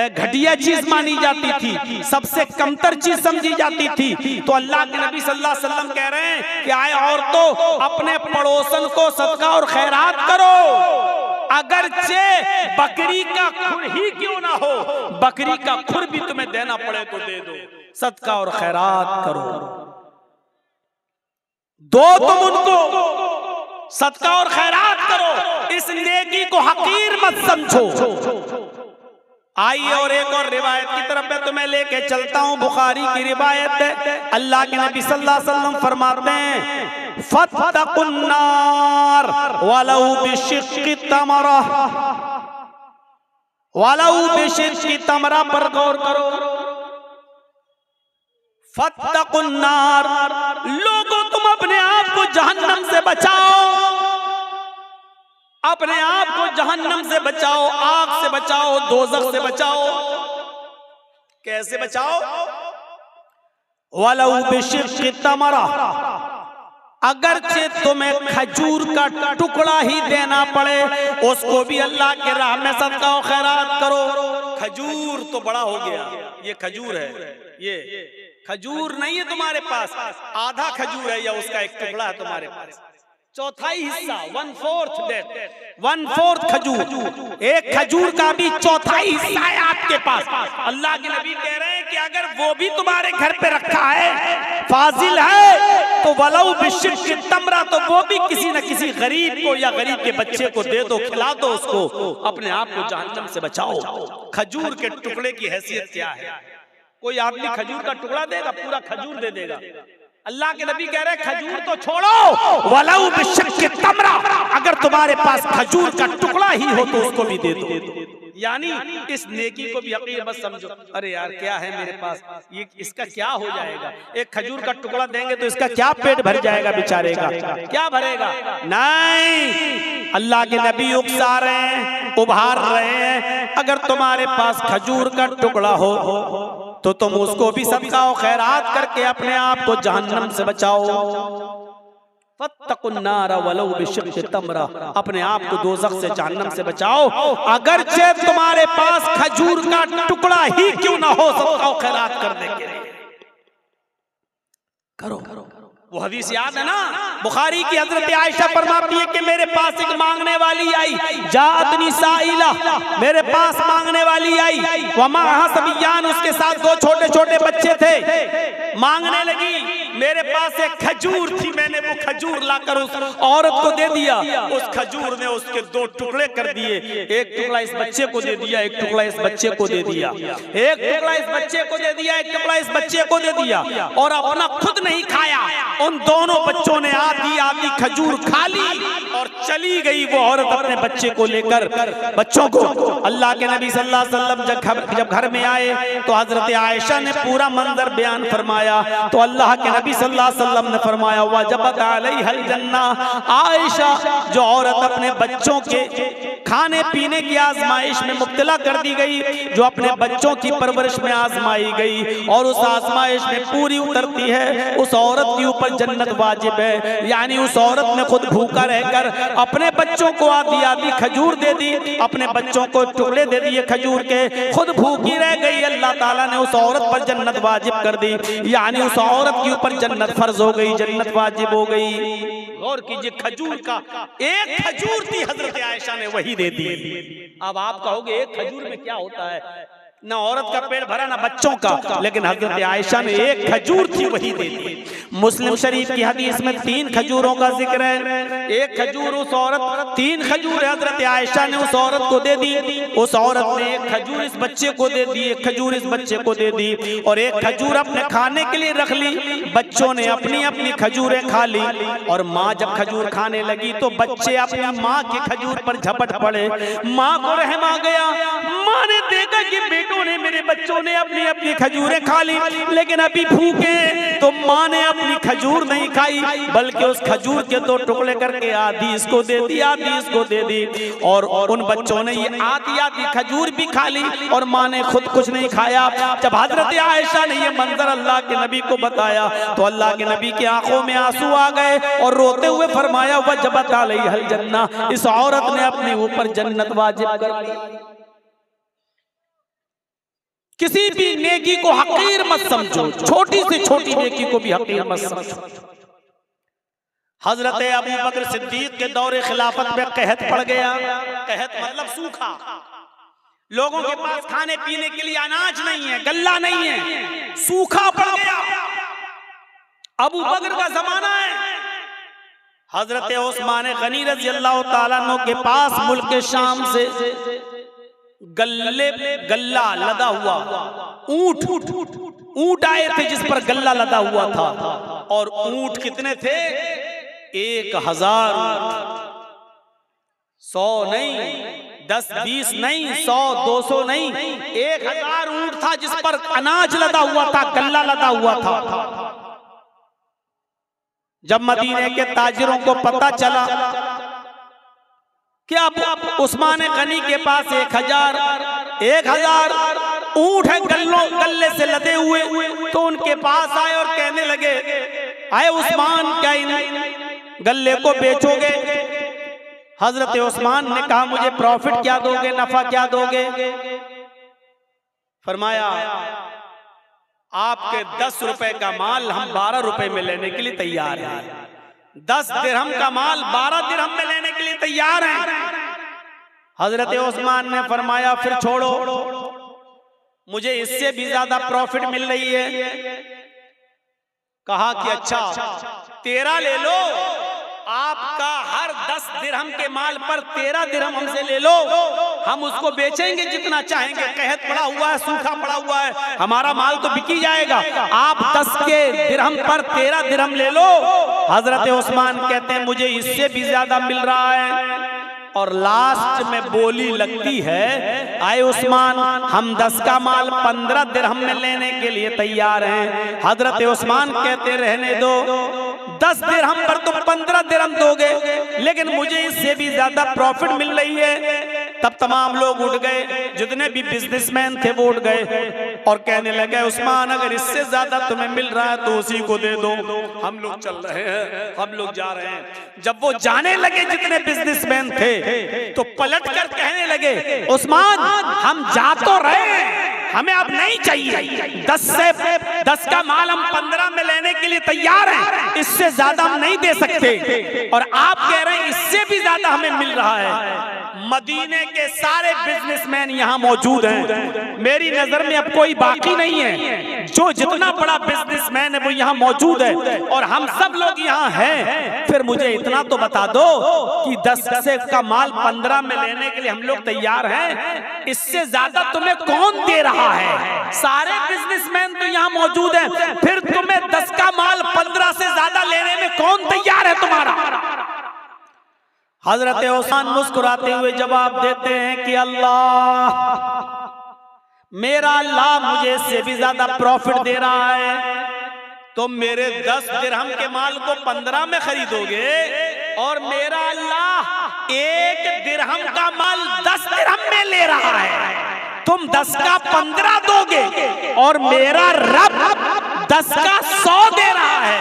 घटिया चीज मानी जाती थी, सबसे कमतर चीज समझी जाती थी। तो अल्लाह के नबी सल्लल्लाहु अलैहि वसल्लम कह रहे हैं कि आए औरतों, अपने पड़ोसन को सदका और खैरात करो, अगरचे बकरी का खुर ही क्यों ना हो। बकरी का खुर भी तुम्हें देना पड़े तो दे दो, सदका और खैरात करो, दो तुम उनको, सदका और खैरात करो। इस नेकी को हकीर मत समझो। आइए और एक और रिवायत की तरफ मैं तुम्हें लेके चलता हूं। बुखारी की रिवायत है, अल्लाह के नबी सल्लल्लाहु अलैहि वसल्लम फरमाते हैं, फत्तकुन्नार वलौ बिशिक्कि तमरा, वलौ बिशिक्कि तमरा पर गौर करो। फत्तकुन्नार, लोगों तुम अपने आप को जहन्नम से बचाओ, अपने आप को जहन्नम से बचाओ, आग से बचाओ, दोज़ख से बचाओ। कैसे बचाओ? वलौ बिशिक्कि तमरा, अगरचे तुम्हें खजूर का टुकड़ा ही देना पड़े, उसको भी अल्लाह के राह में सदका और खैरात करो। खजूर तो बड़ा हो गया, ये खजूर है, ये खजूर नहीं है तुम्हारे पास, आधा खजूर है या उसका एक टुकड़ा है तुम्हारे पास, चौथाई हिस्सा, 1/4 डेट, 1/4 खजूर, एक खजूर का भी चौथाई हिस्सा है आपके पास। अल्लाह के नबी कह रहे हैं कि अगर वो भी तुम्हारे घर पे रखा है, फाजिल है, तो वलौ बिशिक्कि तमरा, तो वो भी किसी न किसी गरीब को या गरीब के बच्चे को दे दो, खिला दो उसको, अपने आप को जहन्नम से बचाओ। खजूर के टुकड़े की हैसियत क्या है? कोई आदमी खजूर का टुकड़ा देगा, पूरा खजूर दे देगा। अल्लाह के नबी कह रहे हैं खजूर तो छोड़ो, वलौ बिशिक्कि तमरा, अगर तुम्हारे पास खजूर का टुकड़ा ही हो तो उसको भी दे दो। यानी इस नेकी को भी हकीर मत समझो। अरे यार क्या है मेरे पास, ये इसका क्या हो जाएगा? एक खजूर का टुकड़ा देंगे तो इसका क्या पेट भर जाएगा बेचारे का? क्या भरेगा? नहीं, अल्लाह के नबी उकसा रहे हैं, उभार रहे हैं, अगर तुम्हारे पास खजूर का टुकड़ा हो तो तुम उसको भी सदका और खैरात करके अपने आप को जहन्नम से बचाओ। फत्तकुन्नार वलौ बिशिक्कि तमरा, अपने आप को दोज़ख से, जहन्नम से बचाओ, अगरचे तुम्हारे पास खजूर का टुकड़ा ही क्यों ना हो, सदका और खैरात करने के लिए करो। वो हदीस याद है ना, बुखारी की हजरत आयशा फरमाती है कि मेरे पास एक मांगने वाली आई, जाअतनी साइला, मेरे पास मांगने वाली आई, वमाहा सबियान, उसके साथ दो छोटे छोटे बच्चे थे। मांगने लगी, मेरे पास एक खजूर थी, मैंने वो खजूर लाकर उस औरत को दे दिया। उस खजूर ने उसके दो टुकड़े कर दिए, एक टुकड़ा इस बच्चे को दे दिया, एक टुकड़ा इस बच्चे को दे दिया, एक टुकड़ा इस बच्चे को दे दिया, एक टुकड़ा इस बच्चे को दे दिया, और अपना खुद नहीं खाया। उन दोनों बच्चों ने आधी आधी खजूर खा ली और चली गई वो औरत अपने बच्चे को लेकर, बच्चों को। अल्लाह के नबी सल्लल्लाहु अलैहि वसल्लम जब घर में आए तो हजरत आयशा ने पूरा मंजर बयान फरमाया। तो अल्लाह के नबी सल्लल्लाहु अलैहि वसल्लम ने फरमाया, वजबत अलैहिल जन्ना, आयशा जो औरत अपने बच्चों के खाने पीने की आजमाइश में मुब्तला कर दी गई, जो अपने बच्चों की परवरिश में आजमाई गई और उस आजमाइश में पूरी उतरती है, उस औरत के ऊपर जन्नत वाजिब है। यानी उस औरत ने खुद भूखा रहकर अपने बच्चों को आधी आधी खजूर दे दी, अपने बच्चों को टुकड़े दे दिए खजूर के, खुद भूखी रह गई। अल्लाह ताला ने उस औरत पर जन्नत वाजिब कर दी, यानी उस औरत के ऊपर जन्नत फर्ज हो गई, जन्नत वाजिब हो गई। गौर कीजिए, खजूर का एक खजूर थी, हजरत आयशा ने वही दे दी। अब आप कहोगे एक खजूर में क्या होता है, ना औरत का पेट भरा ना बच्चों का, लेकिन हजरत आयशा ने एक खजूर थी वही दे दी। मुस्लिम शरीफ की हदीस में 3 खजूरों का जिक्र है, एक खजूर उस औरत, 3 खजूर हजरत आयशा ने उस औरत को दे दी। उस औरत ने एक खजूर इस बच्चे को दे दी, एक खजूर इस बच्चे को दे दी, और एक खजूर अपने खाने के लिए रख ली। बच्चों ने अपनी अपनी खजूरें खा ली, और माँ जब खजूर खाने लगी तो बच्चे अपनी माँ के खजूर पर झपट पड़े। माँ को रहम आ गया, माँ ने देखा कि बेटों ने, मेरे बच्चों ने अपनी अपनी खजूरें खा ली, लेकिन अभी भूखे। तो माँ ने अपनी खजूर नहीं खाई, बल्कि उस खजूर के 2 टुकड़े करके आधी इसको दे दी, आधी इसको दे दी, और उन बच्चों ने ये आधी आधी खजूर भी खा ली और माँ ने खुद कुछ नहीं खाया। जब हजरत आयशा ने ये मंजर अल्लाह के नबी को बताया तो अल्लाह के नबी की आंखों में आंसू आ गए और रोते हुए फरमाया, वजबत अलैहिल जन्ना, इस औरत ने अपने ऊपर जन्नत वाजिब कर दी। किसी भी नेकी को हकीर मत समझो, छोटी से छोटी नेकी को भी हकीर मत समझो। हजरत अबू बकर सिद्दीक के दौरे खिलाफत में कहत पड़ गया। कहत मतलब सूखा, लोगों के पास खाने पीने के लिए अनाज नहीं है, गल्ला नहीं है, सूखा पड़ गया। अबू बकर का जमाना है। हजरत उस्मान गनी रज़ी अल्लाह ताला अन्हु के पास मुल्क शाम से गल्ला लदा हुआ ऊंट आए थे, जिस पर गल्ला लदा हुआ था। और ऊंट कितने थे? 1000 ऊंट, 100 नहीं, 10-20 नहीं, 100-200 नहीं, 1000 ऊंट था जिस पर अनाज लदा हुआ था, गल्ला लदा हुआ था। जब मदीने के ताजिरों को पता चला क्या उस्मान गनी के पास 1000 ऊंट है गल्ले से लदे हुए, तो उनके पास आए और कहने लगे, आए उस्मान, क्या इन गल्ले को बेचोगे? हजरत उस्मान ने कहा, मुझे प्रॉफिट क्या दोगे, नफा क्या दोगे? फरमाया, आपके 10 रुपए का माल हम 12 रुपए में लेने के लिए तैयार हैं। 10 दिरहम का माल 12 दिरहम में लेने के लिए तैयार हैं। हजरत उस्मान ने फरमाया, फिर छोड़ो, मुझे इससे भी ज्यादा प्रॉफिट मिल रही है। कहा कि अच्छा 13 ले लो, आपका हर 10 दिरहम के माल पर 13 दिरहम हमसे ले लो, हम उसको बेचेंगे जितना चाहेंगे। कहत पड़ा हुआ है, सूखा पड़ा हुआ है, हमारा माल तो बिकी जाएगा, आप 10 के दिरहम पर 13 दिरहम ले लो। हजरत उस्मान कहते हैं, मुझे इससे भी ज्यादा मिल रहा है। और लास्ट में बोली लगती है, आए उस्मान, हम 10 का माल 15 दिरहम में लेने के लिए तैयार हैं। हजरत उस्मान कहते, रहने दो, 10 दिरहम पर तुम 15 दिरहम दोगे, लेकिन मुझे इससे भी ज्यादा प्रॉफिट मिल रही है। तब तमाम लोग उठ गए, जितने भी बिजनेसमैन थे वो उठ गए और कहने लगे, उस्मान, अगर इससे ज्यादा तुम्हें मिल रहा है तो उसी को दे दो, हम लोग चल रहे हैं, हम लोग जा रहे हैं। जब वो जाने लगे जितने बिजनेसमैन थे, तो पलट कर कहने लगे, उस्मान, हम जा तो रहे हैं, हमें अब नहीं चाहिए। 10 का माल हम 15 में लेने के लिए तैयार हैं, इससे ज्यादा हम नहीं दे सकते। और आप कह रहे हैं इससे भी ज्यादा हमें मिल रहा है। मदीने के सारे बिजनेसमैन यहाँ मौजूद हैं, मेरी नजर में अब कोई बाकी नहीं है। जो जितना बड़ा बिजनेसमैन है वो यहाँ मौजूद है और हम सब लोग यहाँ हैं। फिर मुझे इतना तो बता दो कि 10 का माल 15 में लेने के लिए हम लोग तैयार हैं, इससे ज्यादा तुम्हें कौन दे रहा है? सारे बिजनेसमैन तो यहाँ मौजूद हैं, फिर तुम्हें 10 का माल 15 से ज्यादा लेने में कौन तैयार है तुम्हारा? हजरत उस्मान मुस्कुराते हुए जवाब देते हैं कि अल्लाह, मेरा अल्लाह मुझे इससे भी ज्यादा प्रॉफिट दे रहा है। तुम मेरे 10 दिरहम के माल को 15 में खरीदोगे और मेरा अल्लाह 1 दिरहम का माल 10 दिरहम में ले रहा है। तुम 10 का 15 दोगे और मेरा रब 10 का 100 दे रहा है,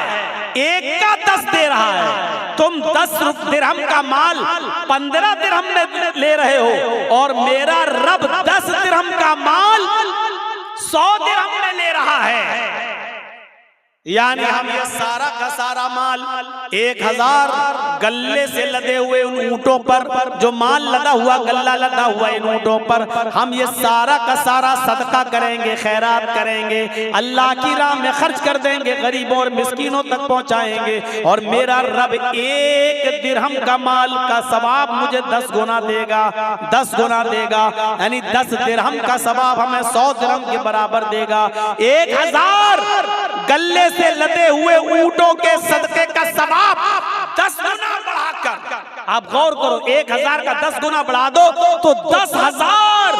1 का 10 दे रहा है। तुम 10 दिरहम का माल 15 दिरहम में ले रहे हो और मेरा रब 10 दिरहम का माल 100 दिरहम में ले रहा है। यानी हम ये सारा का सारा माल 1000 गल्ले से लदे हुए उन ऊंटों पर, जो माल लदा हुआ, गल्ला लदा हुआ इन ऊंटों पर, हम ये सारा का सारा सदका करेंगे, खैरात करेंगे, अल्लाह की राह में खर्च कर देंगे, गरीबों और मिस्कीनों तक पहुंचाएंगे। और मेरा रब 1 दिरहम का माल का सवाब मुझे 10 गुना देगा, 10 गुना देगा। यानी 10 दिरहम का सवाब हमें 100 दिरहम के बराबर देगा। 1000 गल्ले से लदे हुए ऊंटों के सदके का सवाब 10 गुना बढ़ाकर, आप गौर करो, 1000 का 10 गुना बढ़ा दो तो 10,000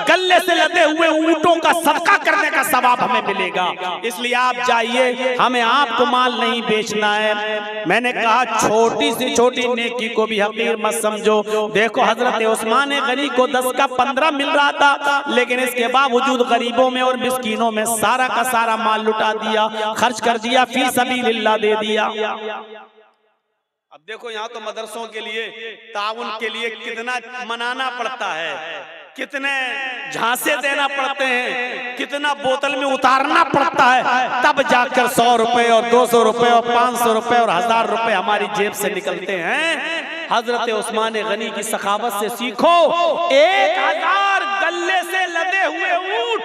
गल्ले से लदे हुए ऊंटों का सदका करने का सवाब हमें मिलेगा। इसलिए आप जाइए, हमें आपको माल नहीं बेचना है। मैंने कहा छोटी सी छोटी नेकी को भी हकीर मत समझो। देखो हजरत उस्मान गनी को 10 का 15 मिल रहा था, लेकिन इसके बावजूद गरीबों में और मिस्कीनों में सारा का सारा माल लुटा दिया, खर्च कर दिया, फी सबीलिल्लाह दे दिया। अब देखो यहाँ तो मदरसों के लिए, ताउन के लिए कितना मनाना पड़ता है, कितने झांसे देना पड़ते हैं, कितना बोतल में उतारना पड़ता है, तब जाकर 100 रुपए और 200 रुपए और 500 रुपए और 1000 रुपए हमारी जेब से निकलते हैं। हजरत उस्मान गनी की सखावत से सीखो। 1000 गल्ले से लदे हुए ऊंट,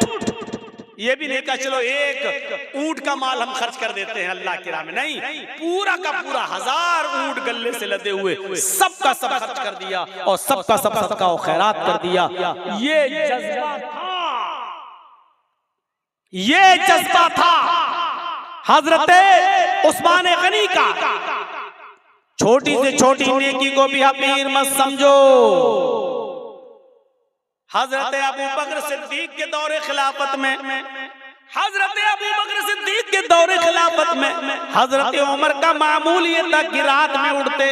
ये भी नहीं कहा चलो 1 ऊंट का माल हम खर्च कर देते हैं अल्लाह की राह में, नहीं, पूरा का पूरा 1000 ऊंट गल्ले से लदे हुए सबका सब खर्च कर दिया और सबका सब सदका और खैरात कर दिया। ये जज्बा था, ये जज्बा था हजरत उस्मान गनी का। छोटी से छोटी नेकी को भी हकीर मत समझो। हजरत अबू बकर सिद्दीक के दौरे खिलाफत में, हजरत अबू बकर सिद्दीक के दौरे खिलाफत में हजरत उमर का मामूल ये था कि रात में उठते,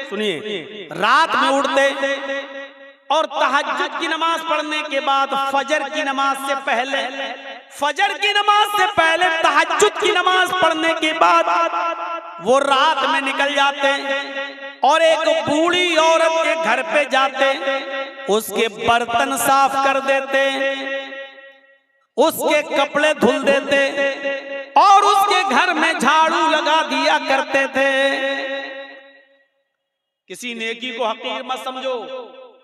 सुनिए, रात में उठते और तहज्जुद की नमाज पढ़ने के बाद फजर की नमाज से पहले, फजर की नमाज से पहले तहज्जुद की नमाज पढ़ने के बाद वो रात में निकल जाते और एक बूढ़ी औरत के घर पे जाते, उसके बर्तन साफ कर देते, उसके कपड़े धुल देते और उसके घर में झाड़ू लगा दिया करते थे। किसी नेकी को हकीर मत समझो।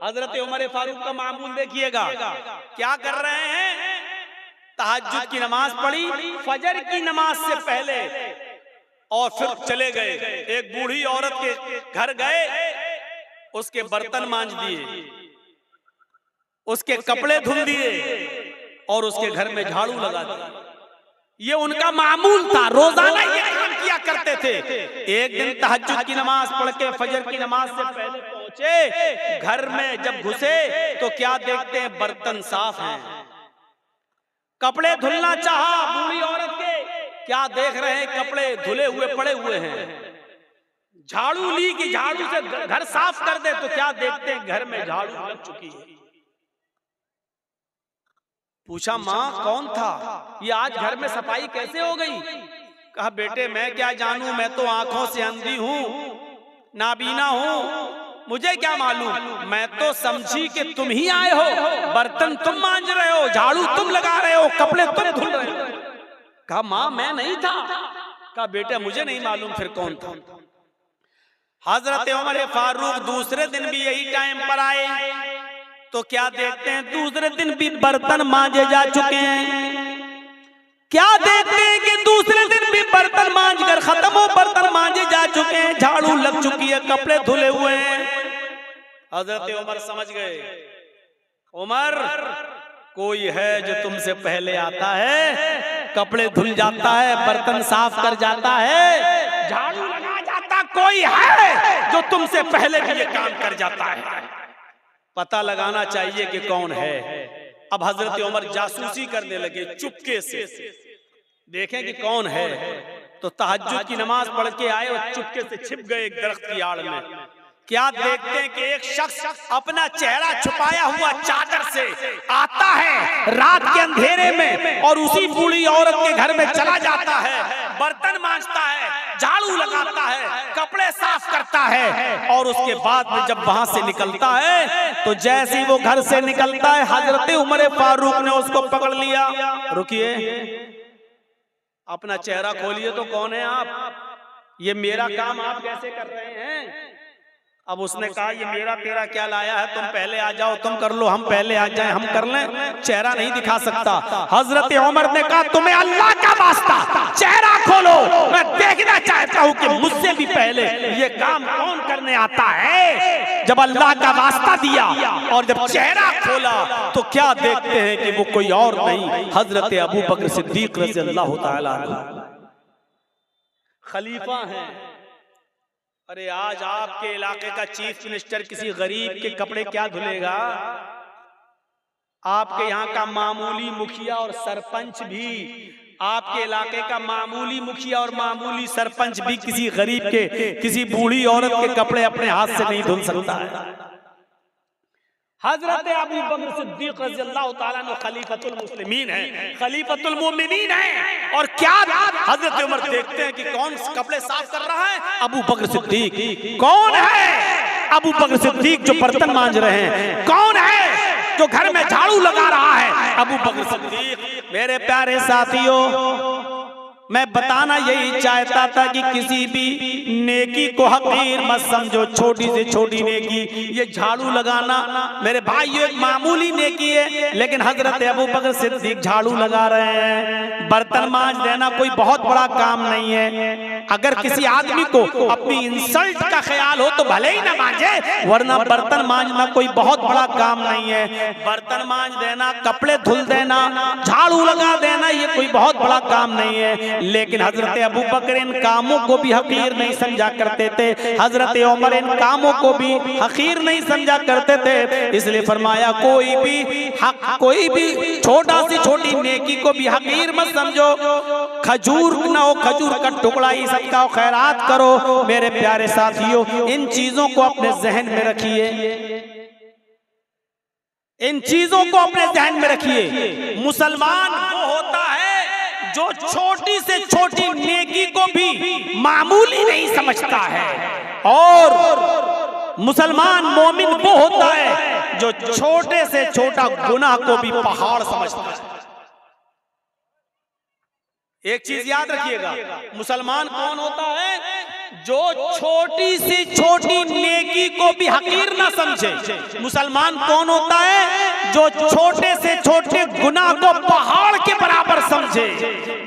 हजरत उमर फारूक का मामूल देखिएगा, क्या कर रहे हैं? तहज्जुद की नमाज पढ़ी फजर की नमाज से पहले और फिर चले गए, एक बूढ़ी औरत के घर गए, उसके बर्तन मांज दिए, उसके कपड़े धुल दिए और उसके घर में झाड़ू लगा दिया। ये उनका मामूल था, रोजाना ये काम किया करते थे। एक दिन तहज्जुद की नमाज पढ़ के फजर की नमाज से पहले पहुंचे, घर में जब घुसे तो क्या देखते हैं? बर्तन साफ हैं। कपड़े धुलना चाहा बूढ़ी औरत के, क्या देख रहे हैं? कपड़े धुले हुए पड़े हुए हैं। झाड़ू ली कि झाड़ू से घर साफ कर दे तो क्या देखते हैं? घर में झाड़ू लग चुकी है। पूछा माँ कौन था ये, आज घर में सफाई कैसे हो गई? कहा बेटे मैं क्या जानूं, मैं तो आंखों से अंधी हूं, नाबीना हूं, मुझे क्या मालूम, मैं तो समझी कि तुम ही आए हो, बर्तन तुम मांज रहे हो, झाड़ू तुम लगा रहे हो, कपड़े तुम धुल रहे हो। कहा माँ मैं नहीं था। कहा बेटा मुझे नहीं मालूम फिर कौन था। हजरत उमर फारूक दूसरे दिन भी यही टाइम पर आए तो क्या देखते हैं, दूसरे दिन भी बर्तन मांजे जा चुके हैं। क्या देखते हैं कि दूसरे दिन भी बर्तन मांज कर खत्म हो, बर्तन मांजे जा चुके हैं, झाड़ू लग चुकी है, कपड़े धुले हुए हैं। हजरत उमर समझ गए, उमर कोई है जो तुमसे पहले आता है, कपड़े धुल जाता है, बर्तन साफ कर जाता है, झाड़ू लगा जाता, कोई है जो तुमसे पहले भी ये काम कर जाता है। पता लगाना चाहिए कि कौन है। अब हजरत उमर जासूसी करने लगे, चुपके से देखें कि कौन है। तो तहज्जुद की नमाज पढ़ के आए और चुपके से छिप गए एक दरख्त की आड़ में। क्या देखते हैं कि एक शख्स अपना चेहरा छुपाया हुआ चादर से आता है रात के अंधेरे में और उसी बूढ़ी औरत के घर में चला जाता है, बर्तन मांजता है, झाड़ू लगाता है, कपड़े साफ करता है और उसके बाद में जब वहां से निकलता है तो जैसे ही वो घर से निकलता है हजरत उमर फारूक ने उसको पकड़ लिया। रुकिए, अपना चेहरा खोलिए तो कौन है आप, ये मेरा काम आप कैसे कर रहे हैं। अब उसने कहा ये मेरा तेरा क्या लाया है, तुम पहले आ जाओ, तुम कर लो, हम पहले आ जाएं, हम कर लें, चेहरा नहीं दिखा सकता। हजरत उमर ने कहा तुम्हें अल्लाह का वास्ता चेहरा खोलो, मैं देखना चाहता हूं कि मुझसे भी पहले ये काम कौन करने आता है। जब अल्लाह का वास्ता दिया और जब चेहरा खोला तो क्या देखते हैं कि वो कोई और नहीं, हजरत अबू बकर सिद्दीक रज़ियल्लाहु ताला अन्हु खलीफा हैं। अरे आज आपके इलाके का चीफ मिनिस्टर किसी गरीब के कपड़े क्या धुलेगा। आपके यहाँ का मामूली मुखिया और सरपंच भी, आपके इलाके का मामूली मुखिया और मामूली सरपंच भी किसी गरीब के, किसी बूढ़ी औरत के कपड़े अपने हाथ से नहीं धुल सकता है। हजरत अबू बकर सिद्दीक रज़ियल्लाहु ताला अन्हु खलीफतुल मुस्लिमीन है, खलीफतुल मोमिनीन है। और क्या हजरत उमर देखते हैं कि कौन कपड़े साफ कर रहा है, अबू बकर सिद्दीक। कौन है अबू बकर सिद्दीक जो बर्तन मांज रहे हैं, कौन है जो घर में झाड़ू लगा रहा है, अबू बकर सिद्दीक। मेरे प्यारे साथियों, मैं बताना यही चाहता था कि किसी भी नेकी को हकीर मत समझो, छोटी से छोटी नेकी, ये झाड़ू लगाना मेरे भाई ये एक मामूली नेकी है, लेकिन हजरत अबू बकर सिद्दीक झाड़ू लगा रहे हैं, बर्तन मांज देना कोई बहुत बड़ा काम नहीं है। अगर किसी आदमी को अपनी इंसल्ट का ख्याल हो तो भले ही ना मांजे, वरना बर्तन मांजना कोई बहुत बड़ा काम नहीं है। बर्तन मांज देना, कपड़े धुल देना, झाड़ू लगा देना, ये कोई बहुत बड़ा काम नहीं है। लेकिन हजरत अबू बकर इन कामों को भी हकीर नहीं समझा करते थे, हजरत उमर इन कामों को भी हकीर नहीं समझा करते थे। इसलिए फरमाया कोई भी छोटा सी छोटी नेकी को भी हकीर मत समझो। खजूर ना हो, खजूर का टुकड़ा ही सबका हो, खैरात करो। मेरे प्यारे साथियों, इन चीजों को अपने जहन में रखिए, इन चीजों को अपने जहन में रखिए। मुसलमान वो होता है जो छोटी से छोटी नेकी को भी मामूली नहीं समझता है, और मुसलमान मोमिन वो होता है जो छोटे से छोटा गुनाह को भी पहाड़ समझता है। एक चीज याद रखिएगा, मुसलमान कौन होता है जो छोटी से छोटी नेकी को भी हकीर ना समझे। मुसलमान कौन होता है जो छोटे से छोटे गुनाह को पहाड़ के बराबर समझे,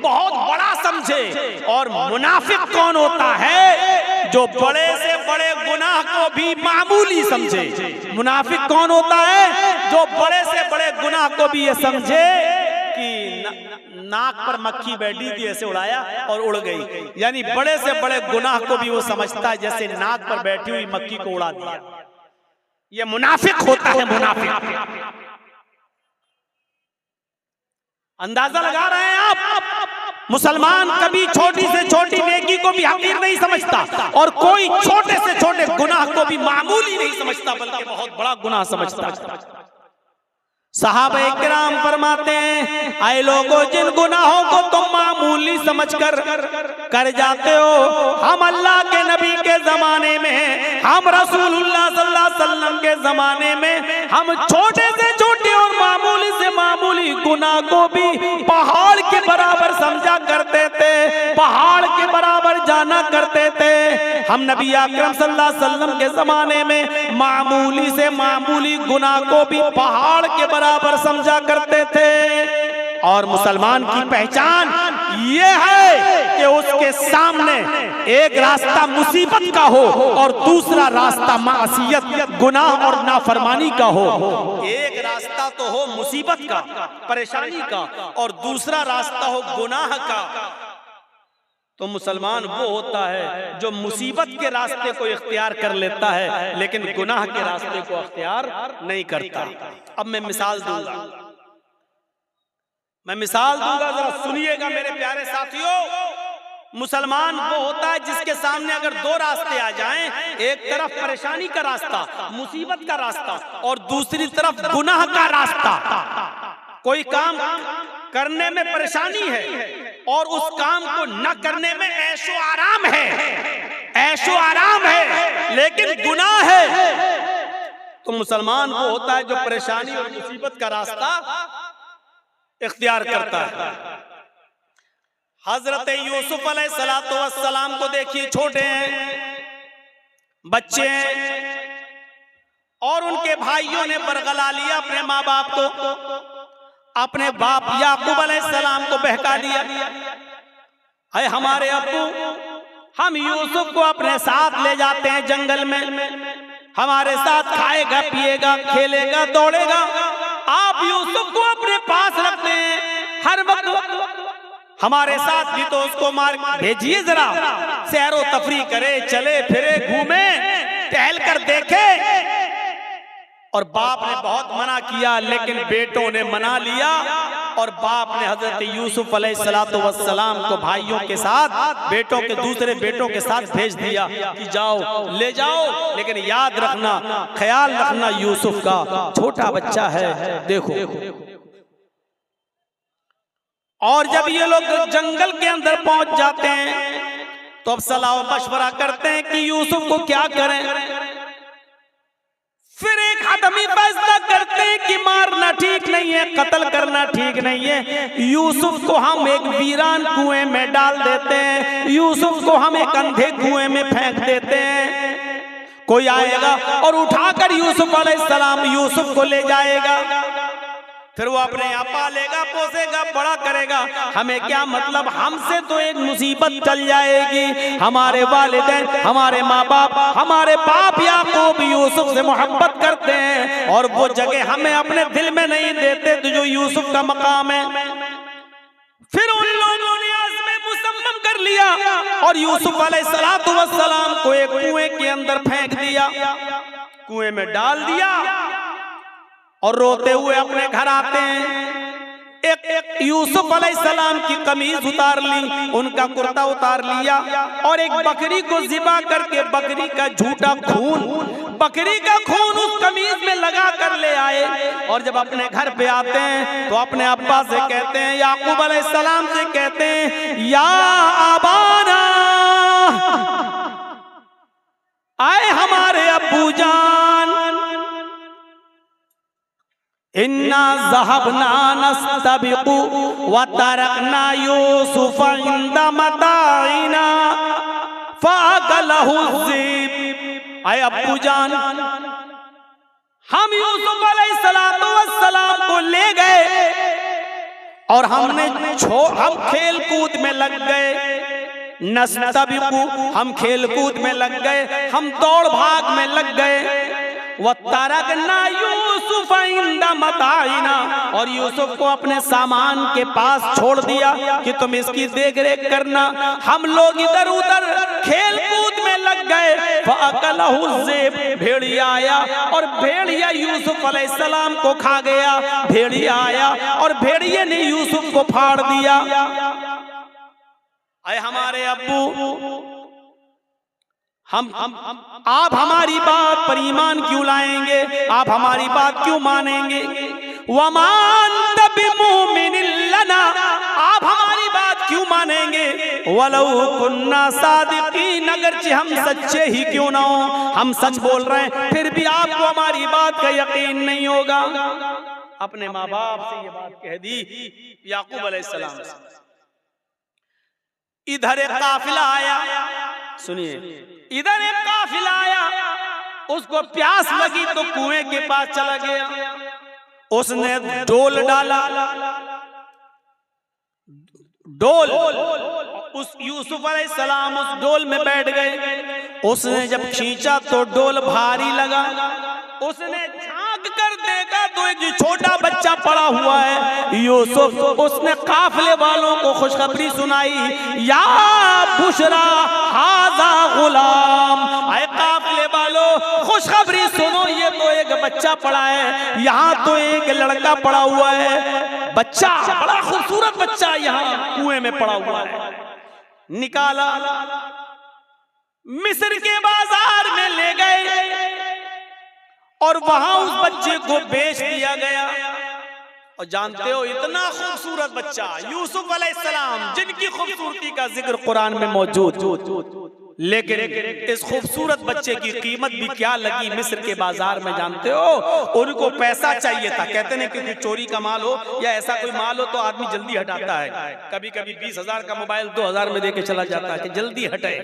बहुत बड़ा समझे। और मुनाफिक कौन होता है जो बड़े से बड़े गुनाह को भी मामूली समझे। मुनाफिक कौन होता है जो बड़े से बड़े गुनाह को भी ये समझे कि नाक पर मक्खी बैठी थी, ऐसे उड़ाया और उड़ गई। यानी बड़े से बड़े गुनाह को भी वो समझता है जैसे नाक पर बैठी हुई मक्खी को उड़ा दिया। ये मुनाफिक होता है, मुनाफिक। अंदाजा लगा रहे हैं आप? मुसलमान कभी छोटी से छोटी नेकी को भी हकीर नहीं समझता, और कोई छोटे से छोटे गुनाह को भी मामूली नहीं समझता, बल्कि बहुत बड़ा गुनाह समझता है। सहाबा इकराम फरमाते हैं, आए लोगों, जिन गुनाहों को तुम मामूली समझकर कर जाते हो, हम अल्लाह के नबी के जमाने में, हम रसूलुल्लाह सल्लल्लाहु अलैहि वसल्लम के जमाने में हम छोटे से छोटे और मामूली से मामूली गुनाह को भी पहाड़ के बराबर समझा करते थे, पहाड़ के बराबर जाना करते थे। हम नबी अकरम सल्लल्लाहु अलैहि वसल्लम के जमाने में मामूली से मामूली गुनाह को भी पहाड़ के बराबर समझा करते थे। और मुसलमान की पहचान ये है कि उसके सामने एक रास्ता मुसीबत का हो और दूसरा रास्ता मासियत, गुनाह और नाफरमानी का हो। एक रास्ता तो हो मुसीबत का, परेशानी का, और दूसरा रास्ता हो गुनाह का। तो मुसलमान वो होता है जो मुसीबत के रास्ते को इख्तियार कर लेता है लेकिन गुनाह के रास्ते को इख्तियार नहीं करता। अब मैं मिसाल दूंगा, जरा सुनिएगा मेरे प्यारे साथियों। मुसलमान वो होता है जिसके सामने अगर दो रास्ते आ जाएं, एक तरफ परेशानी का रास्ता, मुसीबत का रास्ता, और दूसरी तरफ गुनाह का रास्ता। कोई काम करने में परेशानी है और उस काम को न करने में ऐशो आराम है, ऐशो आराम है, लेकिन गुनाह है। तो मुसलमान वो होता है जो परेशानी और मुसीबत का रास्ता इख्तियार करता है। हजरत यूसुफ अलैहिस्सलातु वस्सलाम को देखिए, छोटे हैं, बच्चे हैं, और उनके भाइयों ने बरगला लिया अपने माँ बाप को, अपने बाप याकूब अलैहिस्सलाम को बहका दिया। अरे हमारे अब्बू, हम यूसुफ को अपने साथ ले जाते हैं जंगल में, हमारे साथ खाएगा, पिएगा, खेलेगा, दौड़ेगा। आप यूसुफ को अपने पास रखते हैं हर वक्त, हमारे साथ भी तो उसको मार भेजिए, जरा सैरो तफरी करे, चले फिरे, घूमे, टहल कर देखे। और बाप ने बहुत मना किया लेकिन बेटों ने मना लिया, और बाप ने हजरत यूसुफ अलैहिस्सलातु वस्सलाम को भाइयों के साथ, बेटों के दूसरे बेटों के साथ भेज दिया कि जाओ, ले जाओ, लेकिन याद रखना, ख्याल रखना, यूसुफ का छोटा बच्चा है, देखो। और जब ये लोग जंगल के अंदर पहुंच जाते हैं तो अब सलाह मशवरा करते हैं कि यूसुफ को क्या करें। फिर एक आदमी फैसला करते हैं कि मारना ठीक नहीं है, कत्ल करना ठीक नहीं है, यूसुफ को हम एक वीरान कुएं में डाल देते हैं, यूसुफ को हम एक अंधे कुएं में फेंक देते हैं। कोई आएगा और उठाकर यूसुफ अलैहिस्सलाम यूसुफ को ले जाएगा, फिर वो अपने यहाँ पालेगा, पोसेगा, बड़ा करेगा। हमें क्या मतलब, हमसे तो एक मुसीबत टल जाएगी। हमारे वालिदैन, हमारे माँ बाप, हमारे बाप याकूब यूसुफ से मोहब्बत करते हैं और वो जगह हमें अपने दिल में नहीं देते तो जो यूसुफ का मकाम है। फिर उन लोगों ने आज़म मुसम्मम कर लिया और यूसुफ अलैहिस्सलातु वस्सलाम को एक कुएं के अंदर फेंक दिया, कुएं में डाल दिया, और रोते हुए अपने घर आते हैं। एक यूसुफ अलैहिस्सलाम की कमीज उतार ली, उनका कुर्ता उतार लिया, और एक बकरी को ज़िबा करके बकरी का झूठा खून, बकरी का खून उस कमीज में लगा कर ले आए। और जब अपने घर पे आते हैं तो अपने अब्बा से कहते हैं, याकूब अलैहिस्सलाम से कहते हैं, या आबाना, आए हमारे अब्बू जान, इन्ना ज़हबना नस्तबिकु व तरकना यूसुफ इंदा मताइना फ़अकलहु ज़िब। आए अब्बू जान, हम यूसुफ अलैहिस्सलातु वस्सलाम को ले गए और हम खेल कूद में लग गए, नस्तबिकु, हम खेल कूद में लग गए, हम दौड़ भाग में लग गए, वतरकना यूसुफ इंदा मताइना, और यूसुफ को अपने सामान के पास छोड़ दिया कि तुम इसकी देख रेख करना। हम लोग इधर उधर खेल कूद में लग गए। फ़अकलहु ज़िब, भेड़िया आया और भेड़िया यूसुफ अलैहिस्सलाम को खा गया। भेड़िया आया और भेड़िए ने यूसुफ को फाड़ दिया। अरे हमारे अब्बू, आप हमारी बात पर ईमान क्यों लाएंगे, आप हमारी बात क्यों मानेंगे। वमान बिमुमिनिन लना, आप हमारी बात क्यों मानेंगे? वलौ कुन्ना सादिकीन, अगरचे हम सच्चे ही क्यों ना हो, हम सच बोल रहे हैं, फिर भी आपको हमारी बात का यकीन नहीं होगा। अपने माँ बाप से ये बात कह दी याकूब अलैहिस्सलाम से। इधर एक काफिला आया, सुनिए, इधर एक काफिला आया, उसको प्यास लगी तो कुएं के पास चला गया, उसने डोल डाला, डोल, उस यूसुफ अलैहिस्सलाम उस डोल में बैठ गए। उसने जब खींचा तो डोल भारी लगा, उसने झांक कर देखा तो एक छोटा बच्चा पड़ा हुआ है यूसुफ। उसने काफिले वालों को खुशखबरी सुनाई, या बुशरा हाजा गुलाम, आए काफिले वालों खुशखबरी सुनो, ये तो एक बच्चा पड़ा है, यहाँ तो एक लड़का पड़ा हुआ है, बच्चा बड़ा खूबसूरत बच्चा यहाँ कुएं में पड़ा हुआ है। निकाला, मिस्र के बाजार में ले गए और वहां उस बच्चे को बेच दिया गया। और जानते हो, इतना खूबसूरत बच्चा यूसुफ अलैहिस्सलाम, जिनकी खूबसूरती का जिक्र कुरान में मौजूद, लेकिन इस खूबसूरत बच्चे की कीमत भी क्या लगी मिस्र के बाजार में, जानते हो? उनको पैसा चाहिए था। कहते हैं कि चोरी का माल हो या ऐसा कोई माल हो तो आदमी जल्दी हटाता है। कभी कभी 20,000 का मोबाइल 2,000 में देके चला जाता है कि जल्दी हटे,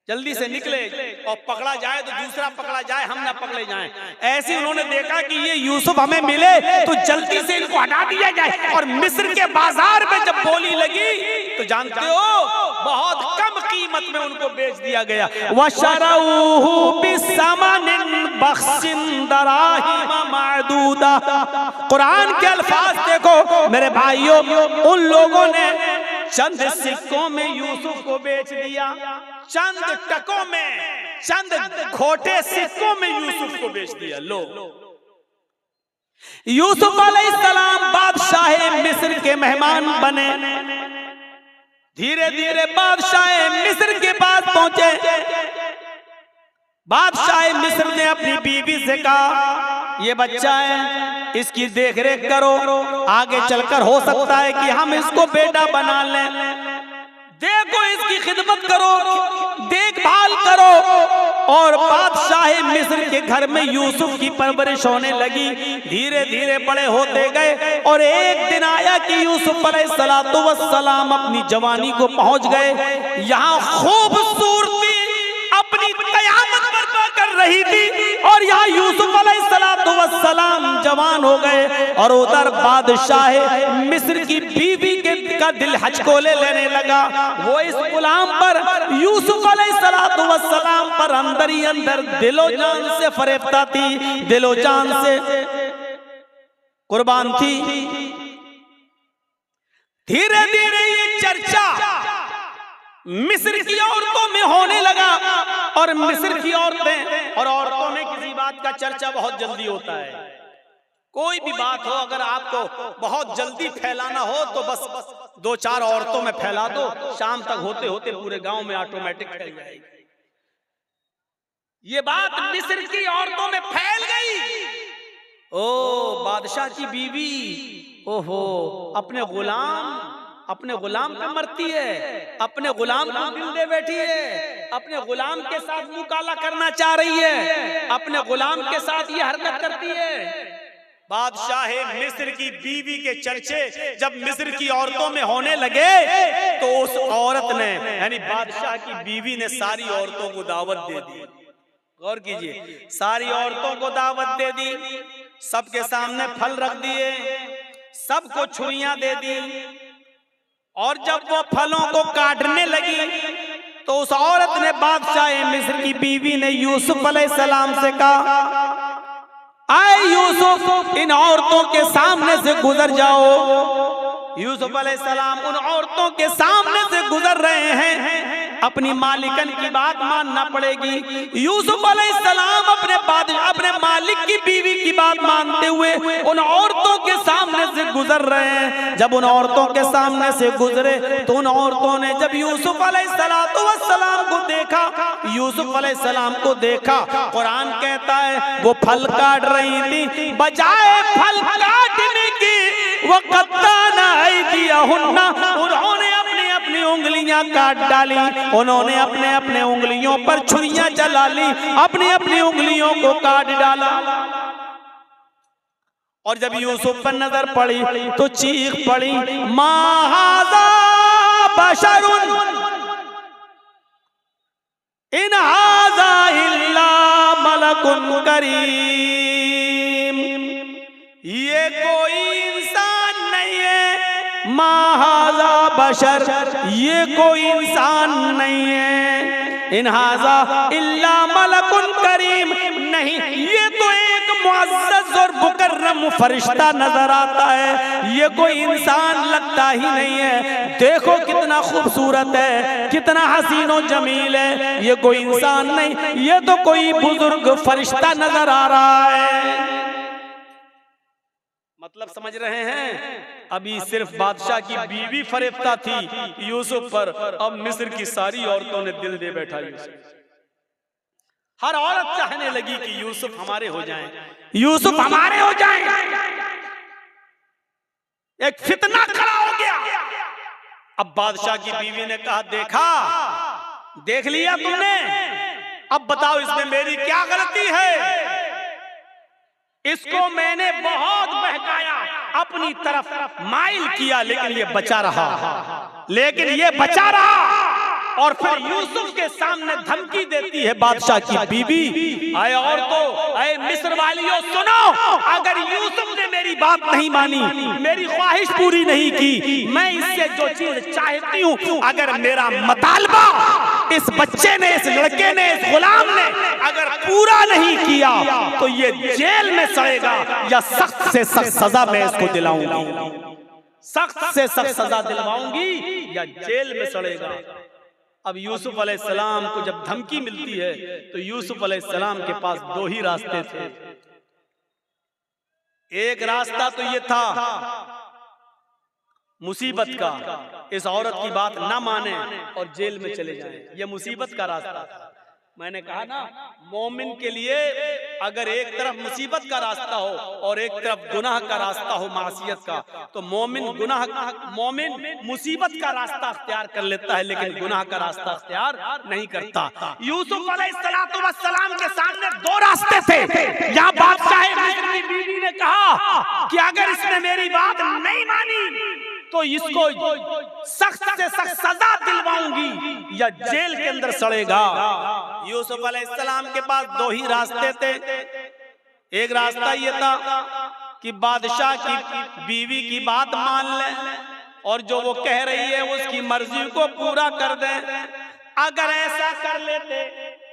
जल्दी से निकले, और पकड़ा जाए तो दूसरा पकड़ा जाए, हम ना पकड़े जाएं। ऐसे उन्होंने देखा कि ये यूसुफ हमें मिले तो जल्दी से इनको हटा दिया जाए। और मिस्र के बाजार में जब बोली लगी तो जानते हो बहुत कम कीमत में उनको बेच दिया गया। वशरऊहु बिसमनिन बख्सिन दराहिम मादूदा। कुरान के अल्फाज देखो मेरे भाइयों, उन लोगों ने चंद सिक्कों में यूसुफ को बेच दिया, चंद टकों में, चंद खोटे सिक्कों में यूसुफ को बेच दिया। लो, यूसुफ अलैहिस्सलाम बादशाह मिस्र के मेहमान बने। धीरे धीरे बादशाह मिस्र के पास पहुंचे। बादशाह मिस्र ने अपनी बीवी से कहा, ये बच्चा है, इसकी देखरेख करो, आगे चलकर हो सकता है कि हम इसको बेटा बना लें। देखो, इसकी खिदमत करो, देखभाल करो। और बादशाह मिस्र के घर में यूसुफ की परवरिश होने लगी। धीरे धीरे बड़े होते गए और एक दिन आया कि यूसुफ अलैहिस्सलातु वस्सलाम अपनी जवानी को पहुंच गए। यहाँ खूबसूरती अपनी कयामत बर्पा कर रही थी और यहाँ यूसुफ अलैहिस्सलातु वस्सलाम जवान हो गए। और उधर बादशाह मिस्र की बीवी का दिल हचकोले लेने लगा। वो इस गुलाम पर, यूसुफ अलैहिस्सलातु वस्सलाम पर अंदर ही अंदर दिलो जान से फरेबता थी, दिलो जान से कुर्बान थी। धीरे धीरे ये चर्चा मिस्र की औरतों में होने लगा। और मिस्र की औरतें और औरतों में किसी बात का चर्चा बहुत जल्दी होता है। कोई भी बात हो, अगर आपको बहुत जल्दी फैलाना हो तो बस 2-4 औरतों में फैला दो, शाम तक होते होते पूरे गांव में ऑटोमेटिक फैल जाएगी। ये बात मिस्र की औरतों में फैल गई। ओ बादशाह की बीवी, ओहो, अपने गुलाम पे मरती है, अपने गुलाम को दिल दे बैठी है, अपने गुलाम के साथ मुंह काला करना चाह रही है, अपने गुलाम के साथ ये हरकत करती है। बादशाह मिस्र की बीवी के चर्चे जब मिस्र की औरतों में होने लगे तो उस औरत ने, यानी बादशाह की बीवी ने सारी औरतों को दावत दे दी। गौर कीजिए, सारी औरतों को दावत दे दी, सबके सामने फल रख दिए, सबको छुरियां दे दी। और जब वो फलों को काटने लगी तो उस औरत ने, बादशाह मिस्र की बीवी ने यूसुफ अलैहिस्सलाम से कहा, आए यूसुफ, इन औरतों के सामने से गुजर जाओ। यूसुफ अलैहिस्सलाम उन औरतों के सामने से गुजर रहे हैं, अपनी मालिकन की बात मानना पड़ेगी। यूसुफ अलैहिस्सलाम अपने मालिक की बीवी की बात मानते हुए उन औरतों के सामने से गुजर रहे हैं। जब उन औरतों के सामने से गुजरे तो उन औरतों ने जब यूसुफ अलैहिस्सलातु वस्सलाम को देखा, यूसुफ अलैहिस्सलाम को देखा, कुरान कहता है वो फल काट रही थी, बजाय फल काटने की वो कत्ताना अयदियहुन्ना, उन्होंने अपनी अपनी उंगलियां काट डाली, उन्होंने अपने अपने उंगलियों पर छुरियां चला ली, अपनी अपनी उंगलियों को काट डाला। और जब यूसुफ पर नजर पड़ी तो चीख पड़ी, मा हाज़ा बशरुन इन हाज़ा इल्ला मलकुन करीम, ये कोई इंसान नहीं है, मा हाज़ा बशर, ये कोई इंसान नहीं है, इन हाज़ा इल्ला मलकुन करीम, नहीं ये तो एक मुअज़्ज़ज़ और मुकर्रम फरिश्ता नजर आता है, ये कोई इंसान लगता ही नहीं है। देखो कितना खूबसूरत है, कितना हसीन और जमील है, ये कोई इंसान नहीं, ये तो कोई बुजुर्ग फरिश्ता नजर आ रहा है। मतलब समझ रहे हैं? अभी सिर्फ बादशाह की बीवी फरेफ्ता थी यूसुफ पर, अब मिस्र की सारी औरतों ने दिल दे बैठा यूसुफ। हर औरत चाहने लगी कि यूसुफ हमारे हो जाएं, यूसुफ हमारे हो जाएं। एक फितना खड़ा हो गया। अब बादशाह की बीवी ने कहा, देखा, देख लिया तुमने, अब बताओ इसमें मेरी क्या गलती है? इसको मैंने बहुत बहकाया, अपनी तरफ माइल किया, लेकिन ये बचा रहा, और फिर यूसुफ के सामने धमकी देती है बादशाह की बीवी, आए औरतों, आए मिस्र वालियों, सुनो, अगर यूसुफ ने मेरी बात नहीं मानी, मेरी ख्वाहिश पूरी नहीं की, मैं इससे जो चीज चाहती हूँ, अगर मेरा मतालबा इस बच्चे ने, इस लड़के ने, इस गुलाम ने अगर पूरा नहीं किया तो ये जेल में सड़ेगा, या सख्त से सख्त सजा मैं इसको दिलाऊंगी, सख्त से सख्त सजा दिलवाऊंगी, या जेल में सड़ेगा। अब यूसुफ अलैहिस्सलाम को जब धमकी मिलती है तो यूसुफ अलैहिस्सलाम के पास दो ही रास्ते थे। एक रास्ता तो ये था मुसीबत का, इस औरत की बात ना माने और जेल में चले जाएं, ये मुसीबत का रास्ता था। मैंने कहा ना, मोमिन के लिए अगर एक तरफ मुसीबत का रास्ता हो और एक तरफ गुनाह का रास्ता हो, मासियत का, तो मोमिन मुसीबत का रास्ता अख्तियार कर लेता है, लेकिन गुनाह का रास्ता अख्तियार नहीं करता। यूसुफ अलैहिस्सलाम के सामने दो रास्ते थे। यहाँ बादशाह मिस्र की बीवी ने कहा कि अगर इसने मेरी बात नहीं मानी तो इसको सख्त से सख्त सजा दिलवाऊंगी, या जेल के अंदर सड़ेगा। यूसुफ अलैहिस्सलाम के पास दो ही रास्ते थे। एक रास्ता ये था कि बादशाह की बीवी की बात मान ले और जो वो कह रही है उसकी मर्जी को पूरा कर दें। अगर ऐसा कर लेते,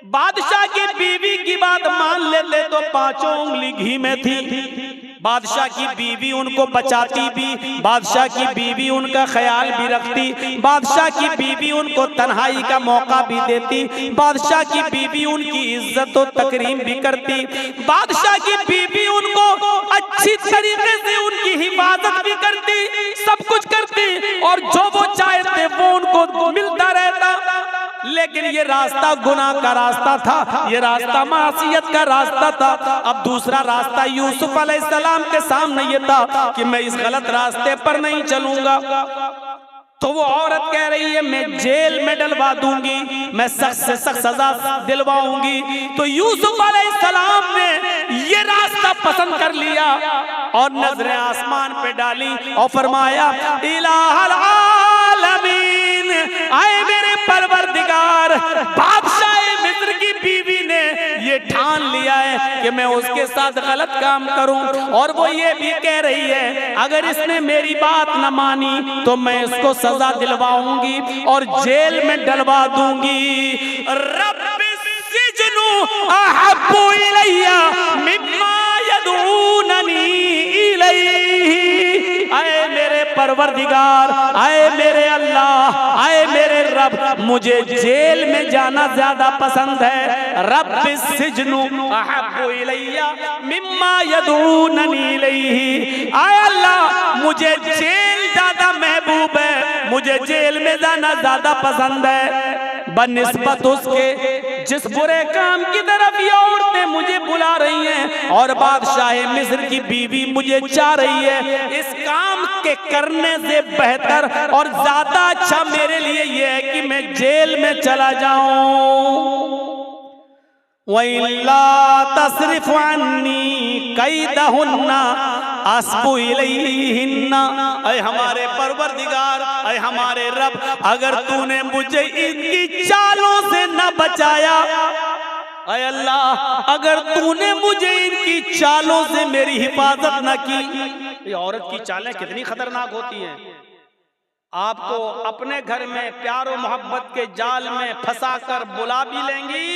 बादशाह की बीवी की बात मान लेते, तो पांचों उंगली घी में थी। बादशाह की बीवी उनको बचाती भी, बादशाह की बीवी उनका ख्याल भी रखती, बादशाह की बीवी उनको तन्हाई का मौका भी देती, बादशाह की बीवी उनकी इज्जत और तकरीम भी करती, बादशाह की बीवी उनको अच्छी तरीके से उनकी हिफाजत भी करती, सब कुछ करती, और जो वो चाहते वो उनको मिलता रहता। लेकिन ये रास्ता गुनाह का रास्ता था, ये रास्ता मासियत का रास्ता था। अब दूसरा रास्ता यूसुफ अलैहिस्सलाम के सामने ये था कि मैं इस गलत रास्ते पर नहीं चलूंगा। तो वो औरत कह रही है मैं जेल में डलवा दूंगी, मैं सख्त से सख्त सजा दिलवाऊंगी। तो यूसुफ अलैहिस्सलाम ने ये रास्ता पसंद कर लिया और नजरें आसमान पे डाली और फरमाया, इलाहल आलमीन, आए मेरे परवरदिगार, बादशाह मिस्र की बीवी ने ये ठान लिया है कि मैं उसके साथ गलत काम करूं, और वो ये भी कह रही है अगर इसने मेरी बात न मानी तो मैं इसको सजा दिलवाऊंगी और जेल में डलवा दूंगी। रब्बिस्सिज्नु अहब्बु इलैया मिम्मा यदऊननी इलैहि, आए मेरे परवरदिगार, आए मेरे अल्लाह, आए मेरे रब, मुझे जेल में जाना ज्यादा पसंद है। रब्बिस्सिज्नु अहब्बु इलैया मिम्मा यदऊननी इलैहि, आए अल्लाह मुझे जेल ज्यादा महबूब है मुझे जेल में जाना ज्यादा पसंद है बनिस्बत उसके जिस बुरे काम की तरफ ये औरतें मुझे बुला रही हैं और बादशाह मिस्र की बीवी मुझे चाह रही है। इस काम के करने से बेहतर और ज्यादा अच्छा मेरे लिए ये है कि मैं जेल में चला जाऊं। वइल्ला तस्रिफ अन्नी कैदहुन्ना अस्बु इलैहिन्ना। ऐ हमारे परवरदिगार, ऐ हमारे रब, अगर तूने मुझे इनकी चालों से न बचाया, ऐ अल्लाह अगर तूने मुझे इनकी चालों से मेरी हिफाजत न की। ये औरत की चालें कितनी खतरनाक होती हैं। आपको अपने घर में प्यार और मोहब्बत के जाल में फंसा कर बुला भी लेंगी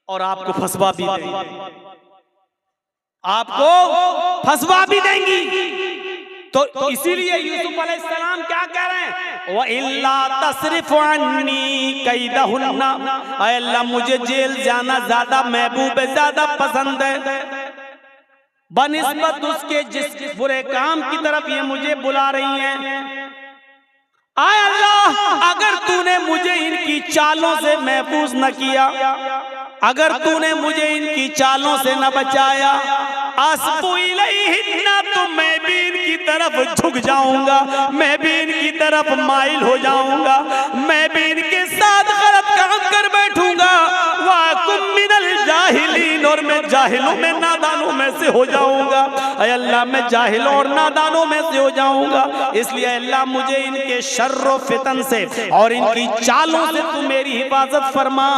और आपको फंसवा भी देंगी, आपको फंसवा भी देंगी। तो इसीलिए यूसुफ अलैहिस्सलाम क्या कह रहे हैं, व इल्ला तस्रिफ अन्नी कैदहुन्ना, ऐ अल्लाह मुझे जेल जाना ज्यादा महबूब है, ज्यादा पसंद है बनिस्बत उसके जिस बुरे काम की तरफ ये मुझे बुला रही हैं। आय अल्लाह अगर तूने मुझे इनकी चालों से महफूज न किया, अगर तूने मुझे इनकी चालों से न बचाया, अस्बु इलैहिन्ना, तो मैं भी इनकी तरफ झुक जाऊंगा, मैं भी इनकी तरफ माइल हो जाऊंगा, मैं भी इनके साथ गलत काम कर बैठूंगा। वाकुम मिनल जाहिलीन, और मैं जाहिलों में नादानों में से हो जाऊंगा। ऐ अल्लाह मैं जाहिलों और नादानों में से हो जाऊंगा। इसलिए अल्लाह मुझे इनके शर्र फितन से और इनकी चालों से तू मेरी हिफाजत फरमा।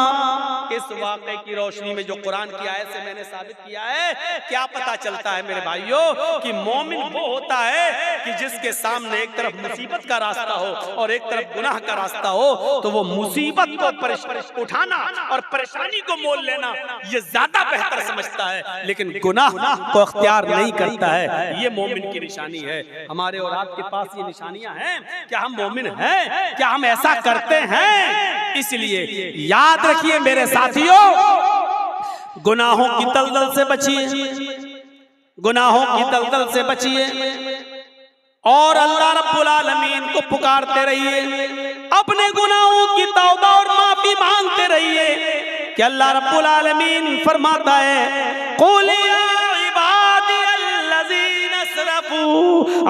इस वाक़े की रोशनी में जो कुरान की आयत से मैंने साबित किया है, क्या पता चलता है मेरे भाइयों कि मोमिन वो होता है कि जिसके सामने एक तरफ मुसीबत का रास्ता हो और एक तरफ गुनाह का रास्ता हो, तो वो मुसीबत को उठाना और परेशानी को मोल लेना ये ज्यादा बेहतर समझता है, लेकिन गुनाह को अख्तियार नहीं करता है। ये मोमिन की निशानी है। हमारे और आपके पास ये निशानियां हैं। क्या हम मोमिन हैं? क्या हम ऐसा करते हैं? इसलिए याद रखिए मेरे साथियों, गुनाहों की दलदल से बचिए, गुनाहों की दलदल से बचिए और अल्लाह रब्बुल आलमीन को पुकारते रहिए, अपने गुनाहों की तौबा और माफी मांगते रहिए कि अल्लाह रब्बुल आलमीन फरमाता है, कुल या इबादी अल्लज़ीना असरफू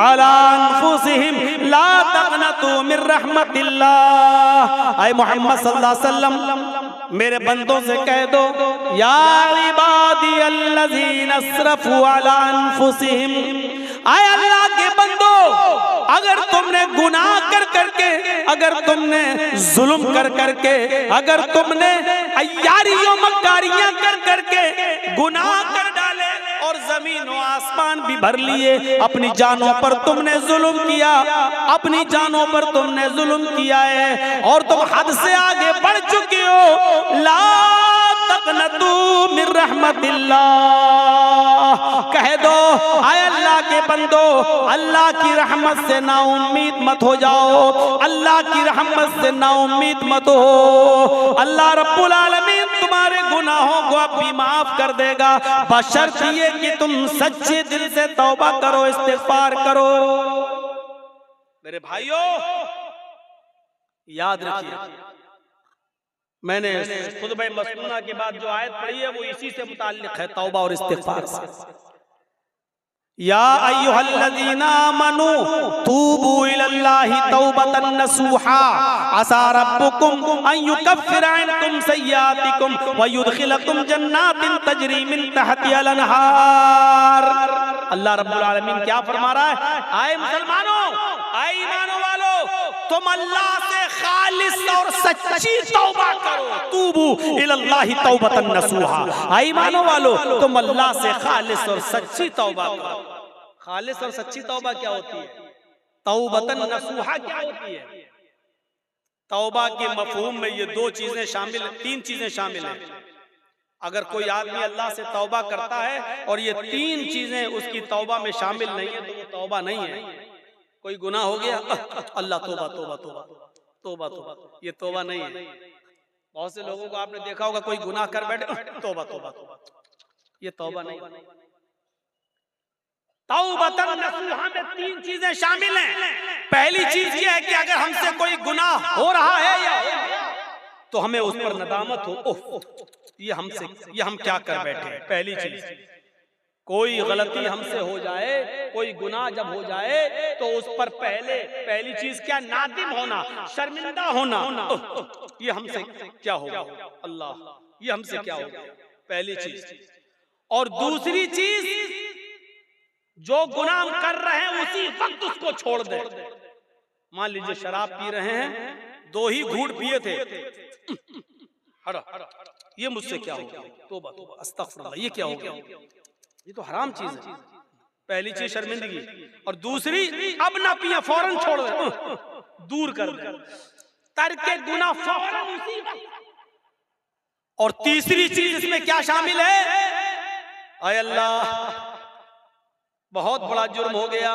अला अनफुसिहिम ला तक़नतू मिर रहमतिल्लाह। ऐ मोहम्मद सल्लल्लाहु अलैहि वसल्लम मेरे बंदों से कह दो, या इबादी अल्लज़ीना असरफू अला अनफुसिहिम, आए अल्लाह के बंदो, अगर तुमने गुनाह कर करके, अगर तुमने जुल्म कर करके, अगर तुमने अय्यारियों मक्कारियां कर करके गुनाह कर डाले और जमीन और आसमान भी भर लिए, अपनी जानों पर तुमने जुल्म किया, अपनी जानों पर तुमने जुल्म किया है और तुम हद से आगे बढ़ चुके हो, ला तक़नतू मिर रहमतिल्लाह, कह दो आए अल्लाह के बंदो, अल्लाह की रहमत से ना उम्मीद मत हो जाओ, अल्लाह की रहमत से ना उम्मीद मत हो। अल्लाह रब्बुल आलमीन तुम्हारे गुनाहों को अब भी माफ कर देगा, बशर्त ये कि तुम सच्चे दिल से तौबा करो, इस्तिग़फ़ार करो। मेरे भाइयों याद रखिए, मैंने खुतबे मसनूना के बाद जो आयत पढ़ी है वो इसी से मुताल्लिक़ है, तौबा और इस्तिग़फ़ार से। या अय्युहल्लज़ीना आमनू तूबू इलल्लाहि तौबतन नसूहा असा रब्बुकुम अन युकफ्फिरा अन्कुम सय्यातिकुम व युदखिलकुम जन्नातिन तजरी मिन तहतिहल अनहार। अल्लाह रब्बुल आलमीन क्या फरमा रहा है, आए मुसलमानों, आए ईमानों वालों, तुम अल्लाह से खालिस और सच्ची तौबा करो, तूबू इलल्लाहि तौबतन नसूहा। आए ईमानों वालों, तुम अल्लाह से खालिस और सच्ची तौबा करो। खालिस और सच्ची तौबा क्या होती है? तौबतन नसूहा क्या होती है? तौबा के मफहूम में ये दो चीजें शामिल, तीन चीजें शामिल हैं। अगर कोई आदमी अल्लाह से तौबा करता है और ये तीन चीजें उसकी तौबा में शामिल नहीं है, तो वो तौबा नहीं है। कोई गुनाह हो गया, अल्लाह तौबा तौबा तौबा तौबा तौबा, ये तौबा नहीं है। बहुत से लोगों को आपने देखा होगा, कोई गुनाह कर बैठे, तौबा तौबा तौबा, ये तौबा नहीं। तौबतन नसूहा में तीन चीजें शामिल हैं। पहली चीज ये है कि अगर हमसे कोई गुनाह हो रहा है या तो हमें उस पर नदामत हो, ओह ये हम क्या कर बैठे। पहली चीज, कोई गलती हमसे हो जाए, कोई गुनाह जब हो जाए तो उस पर पहली चीज क्या, नादिम होना, शर्मिंदा होना, ये हमसे क्या होगा अल्लाह, ये हमसे क्या होगा, पहली चीज। और दूसरी चीज, जो गुनाह कर रहे हैं उसी वक्त उसको छोड़ दे। मान लीजिए शराब पी रहे हैं, 2 ही घूंट पिए थे, ये मुझसे क्या होगा, तौबा तौबा अस्तगफिरुल्लाह, ये क्या होगा, ये तो हराम चीज है। पहली चीज शर्मिंदगी, और दूसरी अब ना पिया, फौरन छोड़ दे, दूर कर दे, तर्के गुनाह फौरन उसी वक्त। और तीसरी चीज इसमें क्या शामिल है, आय अल्लाह बहुत बड़ा जुर्म हो गया,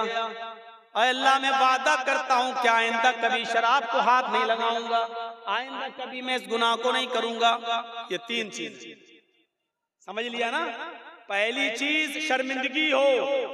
आय अल्लाह मैं वादा करता हूं कि आइंदा कभी शराब को हाथ नहीं लगाऊंगा, आइंदा कभी मैं इस गुनाह को नहीं करूंगा। ये 3 चीज समझ लिया ना। पहली चीज शर्मिंदगी हो,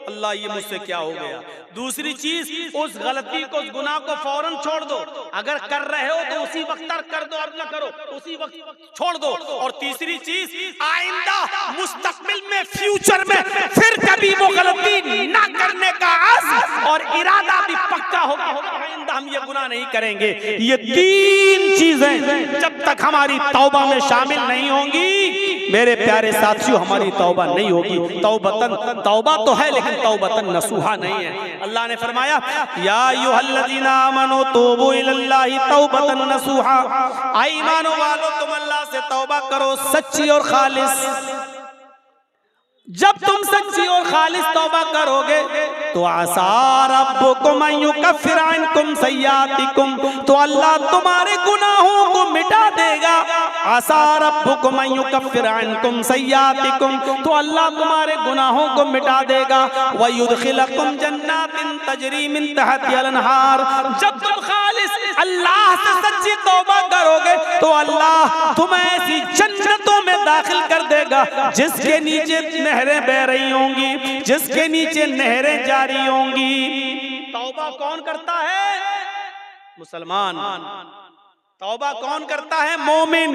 अल्लाह ये मुझसे क्या हो गया। दूसरी चीज उस गलती को, उस गुनाह को फौरन छोड़ दो, अगर कर रहे हो तो उसी वक्त तर्क कर दो, और न करो उसी वक्त छोड़ दो। और तीसरी चीज, आइंदा मुस्तकबिल में, फ्यूचर में फिर कभी वो गलती ना करने का आज़म और इरादा भी पक्का होगा, आइंदा हम ये गुनाह नहीं करेंगे। ये 3 चीजें जब तक हमारी तौबा में शामिल नहीं होंगी, मेरे प्यारे साथियों, हमारी तौबा नहीं होगी। तौबतन, तौबा तो है लेकिन तौबतन नसूहा नहीं है। अल्लाह ने फरमाया, या अय्युहल्लज़ीना आमनू तूबू इलल्लाहि तौबतन नसूहा, ऐ ईमान वालों तुम अल्लाह से तौबा करो सच्ची और खालिस। जब तुम सच्ची और खालिस तौबा करोगे तो आसा रब्बुकुम अन युकफ्फिर अन्कुम सय्यातिकुम, तो अल्लाह तुम्हारे गुनाहों को मिटा देगा। आसा रब्बुकुम अन युकफ्फिर अन्कुम सय्यातिकुम, तो अल्लाह तुम्हारे गुनाहों को मिटा देगा। व युदखिलकुम जन्नातिन तजरी मिन तहतिहा अल-अनहार, जब तुम खालिस अल्लाह से सच्ची तौबा करोगे तो अल्लाह तुम्हें ऐसी जन्नतों में दाखिल कर देगा जिसके नीचे नहरें बह रही होंगी, जिसके नीचे नहरें जारी होंगी। तौबा कौन करता है, मुसलमान। तौबा कौन करता है, मोमिन।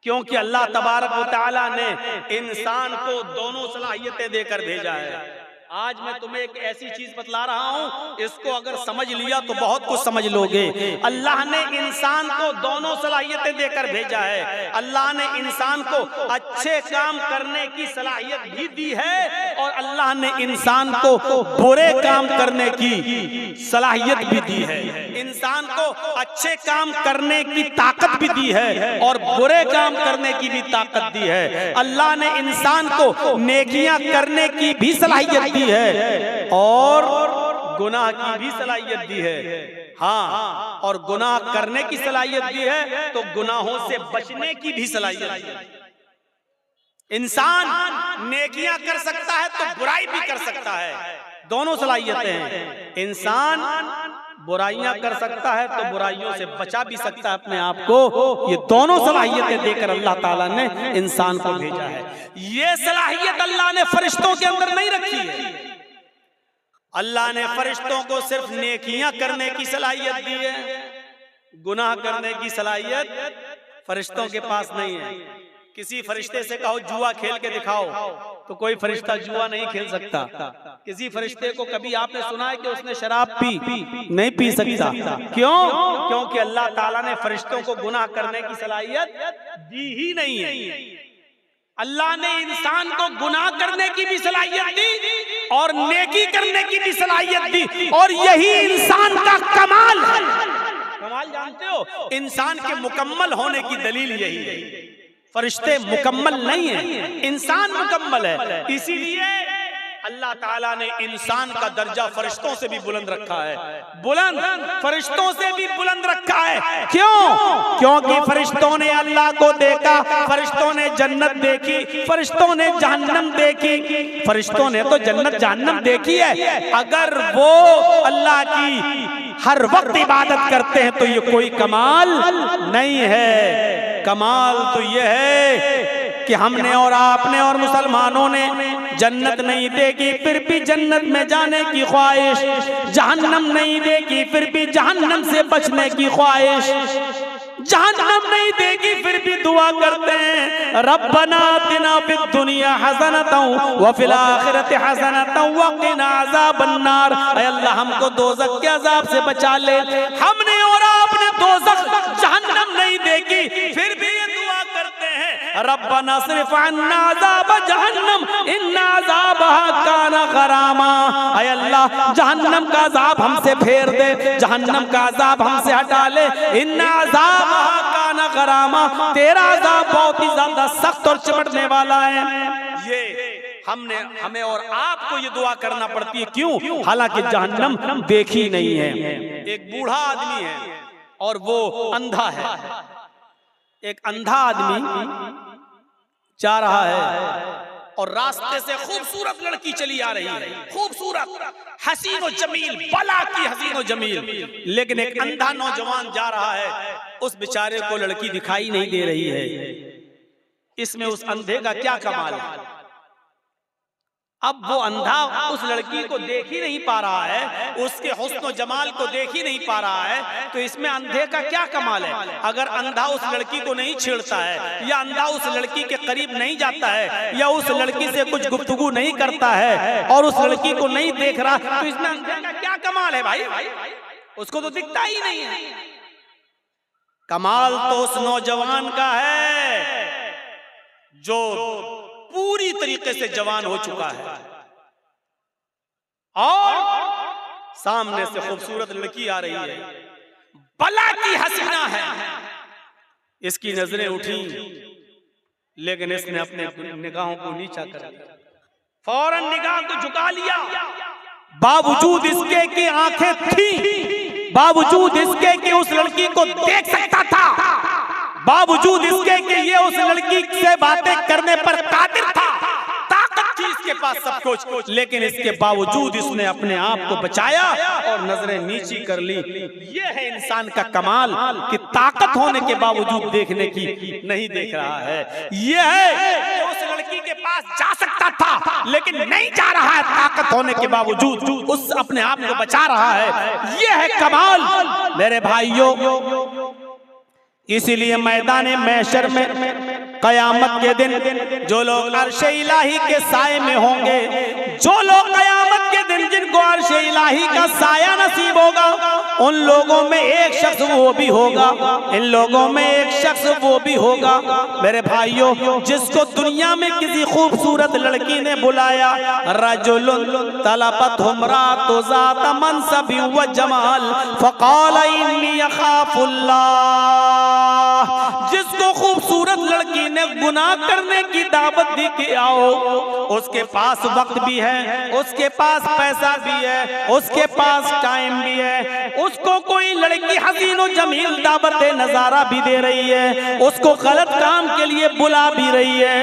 क्योंकि अल्लाह तबारक व तआला ने इंसान को दोनों सलाहियतें देकर भेजा है। आज मैं तुम्हें एक ऐसी चीज बतला रहा हूँ, इसको अगर समझ लिया तो बहुत कुछ समझ लोगे। अल्लाह ने इंसान को दोनों सलाहियतें देकर भेजा है। अल्लाह ने इंसान को अच्छे काम करने की सलाहियत भी दी है, और अल्लाह ने इंसान को बुरे काम करने की सलाहियत भी दी है। इंसान को अच्छे काम करने की ताकत भी दी है और बुरे काम करने की भी ताकत दी है। अल्लाह ने इंसान को नेकियां करने की भी सलाहियत दी है और गुनाह की भी सलाहियत दी है। हाँ, और गुनाह करने की सलाहियत दी है तो गुनाहों से बचने की भी सलाहियत दी है। इंसान नेकियां कर सकता है तो बुराई भी कर सकता है, दोनों सलाहियतें हैं। इंसान बुराइयां कर सकता है तो बुराइयों से बचा भी सकता है अपने आप को। ये दोनों सलाहियतें देकर अल्लाह ताला ने इंसान को भेजा है। ये सलाहियत अल्लाह ने फरिश्तों के अंदर नहीं रखी है। अल्लाह ने फरिश्तों को सिर्फ नेकियां करने की सलाहियत दी है, गुनाह करने की सलाहियत फरिश्तों के पास नहीं है। किसी फरिश्ते से कहो जुआ खेल के दिखाओ तो कोई फरिश्ता जुआ नहीं खेल सकता। किसी फरिश्ते को कभी आपने सुना है कि उसने शराब पी? नहीं पी सकता। क्यों? क्योंकि अल्लाह ताला ने फरिश्तों को गुनाह करने की सलाहियत दी ही नहीं है। अल्लाह ने इंसान को गुनाह करने की भी सलाहियत दी और नेकी करने की भी सलाहियत दी, और यही इंसान का कमाल है। कमाल जानते हो, इंसान के मुकम्मल होने की दलील यही है। फरिश्ते मुकम्मल नहीं है, इंसान मुकम्मल है। इसीलिए अल्लाह ताला ने इंसान का दर्जा फरिश्तों से भी बुलंद रखा है, बुलंद फरिश्तों से भी बुलंद रखा है। क्यों? क्योंकि फरिश्तों ने अल्लाह को देखा, फरिश्तों ने जन्नत देखी, फरिश्तों ने जहन्नम देखी। फरिश्तों ने तो जन्नत जहन्नम देखी है। अगर वो अल्लाह की हर वक्त इबादत करते हैं तो ये कोई कमाल नहीं है। कमाल तो ये है कि हमने और आपने और मुसलमानों ने जन्नत नहीं देगी फिर भी जन्नत में जाने की ख्वाहिश, जहन्नम नहीं देगी फिर भी जहन्नम से बचने की ख्वाहिश, जहन्नम नहीं देगी फिर भी दुआ करते हैं रब्बना आतिना फिद दुनिया हसनतन व फिल आखिरति हसनतन व क़िना अज़ाबन नार। ऐ अल्लाह हमको दोज़ख के अजाब से बचा ले। हमने और आपने दोज़ख जहन्नम नहीं देगी फिर भी ये दुआ करते हैं रब्बना सिर्फ अन्ना अज़ाब जहन्नम इन्ना अज़ाबहा काना गरामा। ऐ अल्लाह जहन्नम का अजाब हमसे फेर दे, जहन्नम का अजाब हमसे हटा ले। इन्ना अज़ाब काना गरामा, तेरा अजाब बहुत ही ज्यादा सख्त और चिमटने वाला है। ये हमें और आपको ये दुआ करना पड़ती है। क्यों? हालांकि जहन्नम देखी नहीं है। एक बूढ़ा आदमी है और वो अंधा है। एक अंधा आदमी जा रहा है और रास्ते से खूबसूरत लड़की चली आ रही है, खूबसूरत हसीन और जमील, बला की हसीन और जमील। लेकिन एक अंधा नौजवान जा रहा है, उस बेचारे को लड़की दिखाई नहीं दे रही है। इसमें उस अंधे का क्या कमाल है? अब वो अंधा उस लड़की को देख ही नहीं पा रहा है, उसके हुस्न और जमाल को देख ही नहीं पा रहा है, तो इसमें अंधे का क्या कमाल है? अगर अंधा उस लड़की को नहीं छेड़ता है या अंधा उस लड़की के करीब नहीं जाता है या उस लड़की से कुछ गुफ्तगू नहीं करता है और उस लड़की को नहीं देख रहा, तो इसमें अंधे का क्या कमाल है भाई? उसको तो दिखता ही नहीं है। कमाल तो उस नौजवान का है जो पूरी तरीके से जवान हो चुका है और सामने से खूबसूरत लड़की आ रही है, बला की हसीना है। इसकी नजरें उठी लेकिन इसने अपने निगाहों को नीचा कर लिया, फौरन निगाह को झुका लिया। बावजूद इसके कि आंखें थी, बावजूद इसके कि उस लड़की को देख सकता था, बावजूद इसके कि ये उस लड़की से बातें करने पर कादिर था, ताकत थी इसके पास सब कुछ, लेकिन इसके बावजूद इसने अपने आप को बचाया और नजरें नीची कर ली। ये है इंसान का कमाल कि ताकत होने के बावजूद देखने की नहीं देख रहा है। ये है कि उस लड़की के पास जा सकता था लेकिन नहीं जा रहा है, ताकत होने के बावजूद उस अपने आप को बचा रहा है। ये है कमाल मेरे भाइयों। इसीलिए मैदान महशर में कयामत के दिन जो लोग अर्श इलाही के साए में होंगे, जो लोग कयामत के दिन जिनको अर्श इलाही का साया नसीब होगा, उन लोगों में एक शख्स वो भी होगा, इन लोगों में एक शख्स वो भी होगा मेरे भाइयों, जिसको दुनिया में किसी खूबसूरत लड़की ने बुलाया, रजुलुन तलबत हुमरातु ज़ात मनसबि व जमाल फ़क़ाल इन्नी अख़ाफ़ुल्लाह। जिसको खूबसूरत लड़की ने गुनाह करने की दावत दी कि आओ, उसके पास वक्त भी है, उसके पास पैसा भी है, उसके पास टाइम भी है, उसको कोई लड़की हसीन और जमील दावत नजारा भी दे रही है, उसको गलत काम के लिए बुला भी रही है।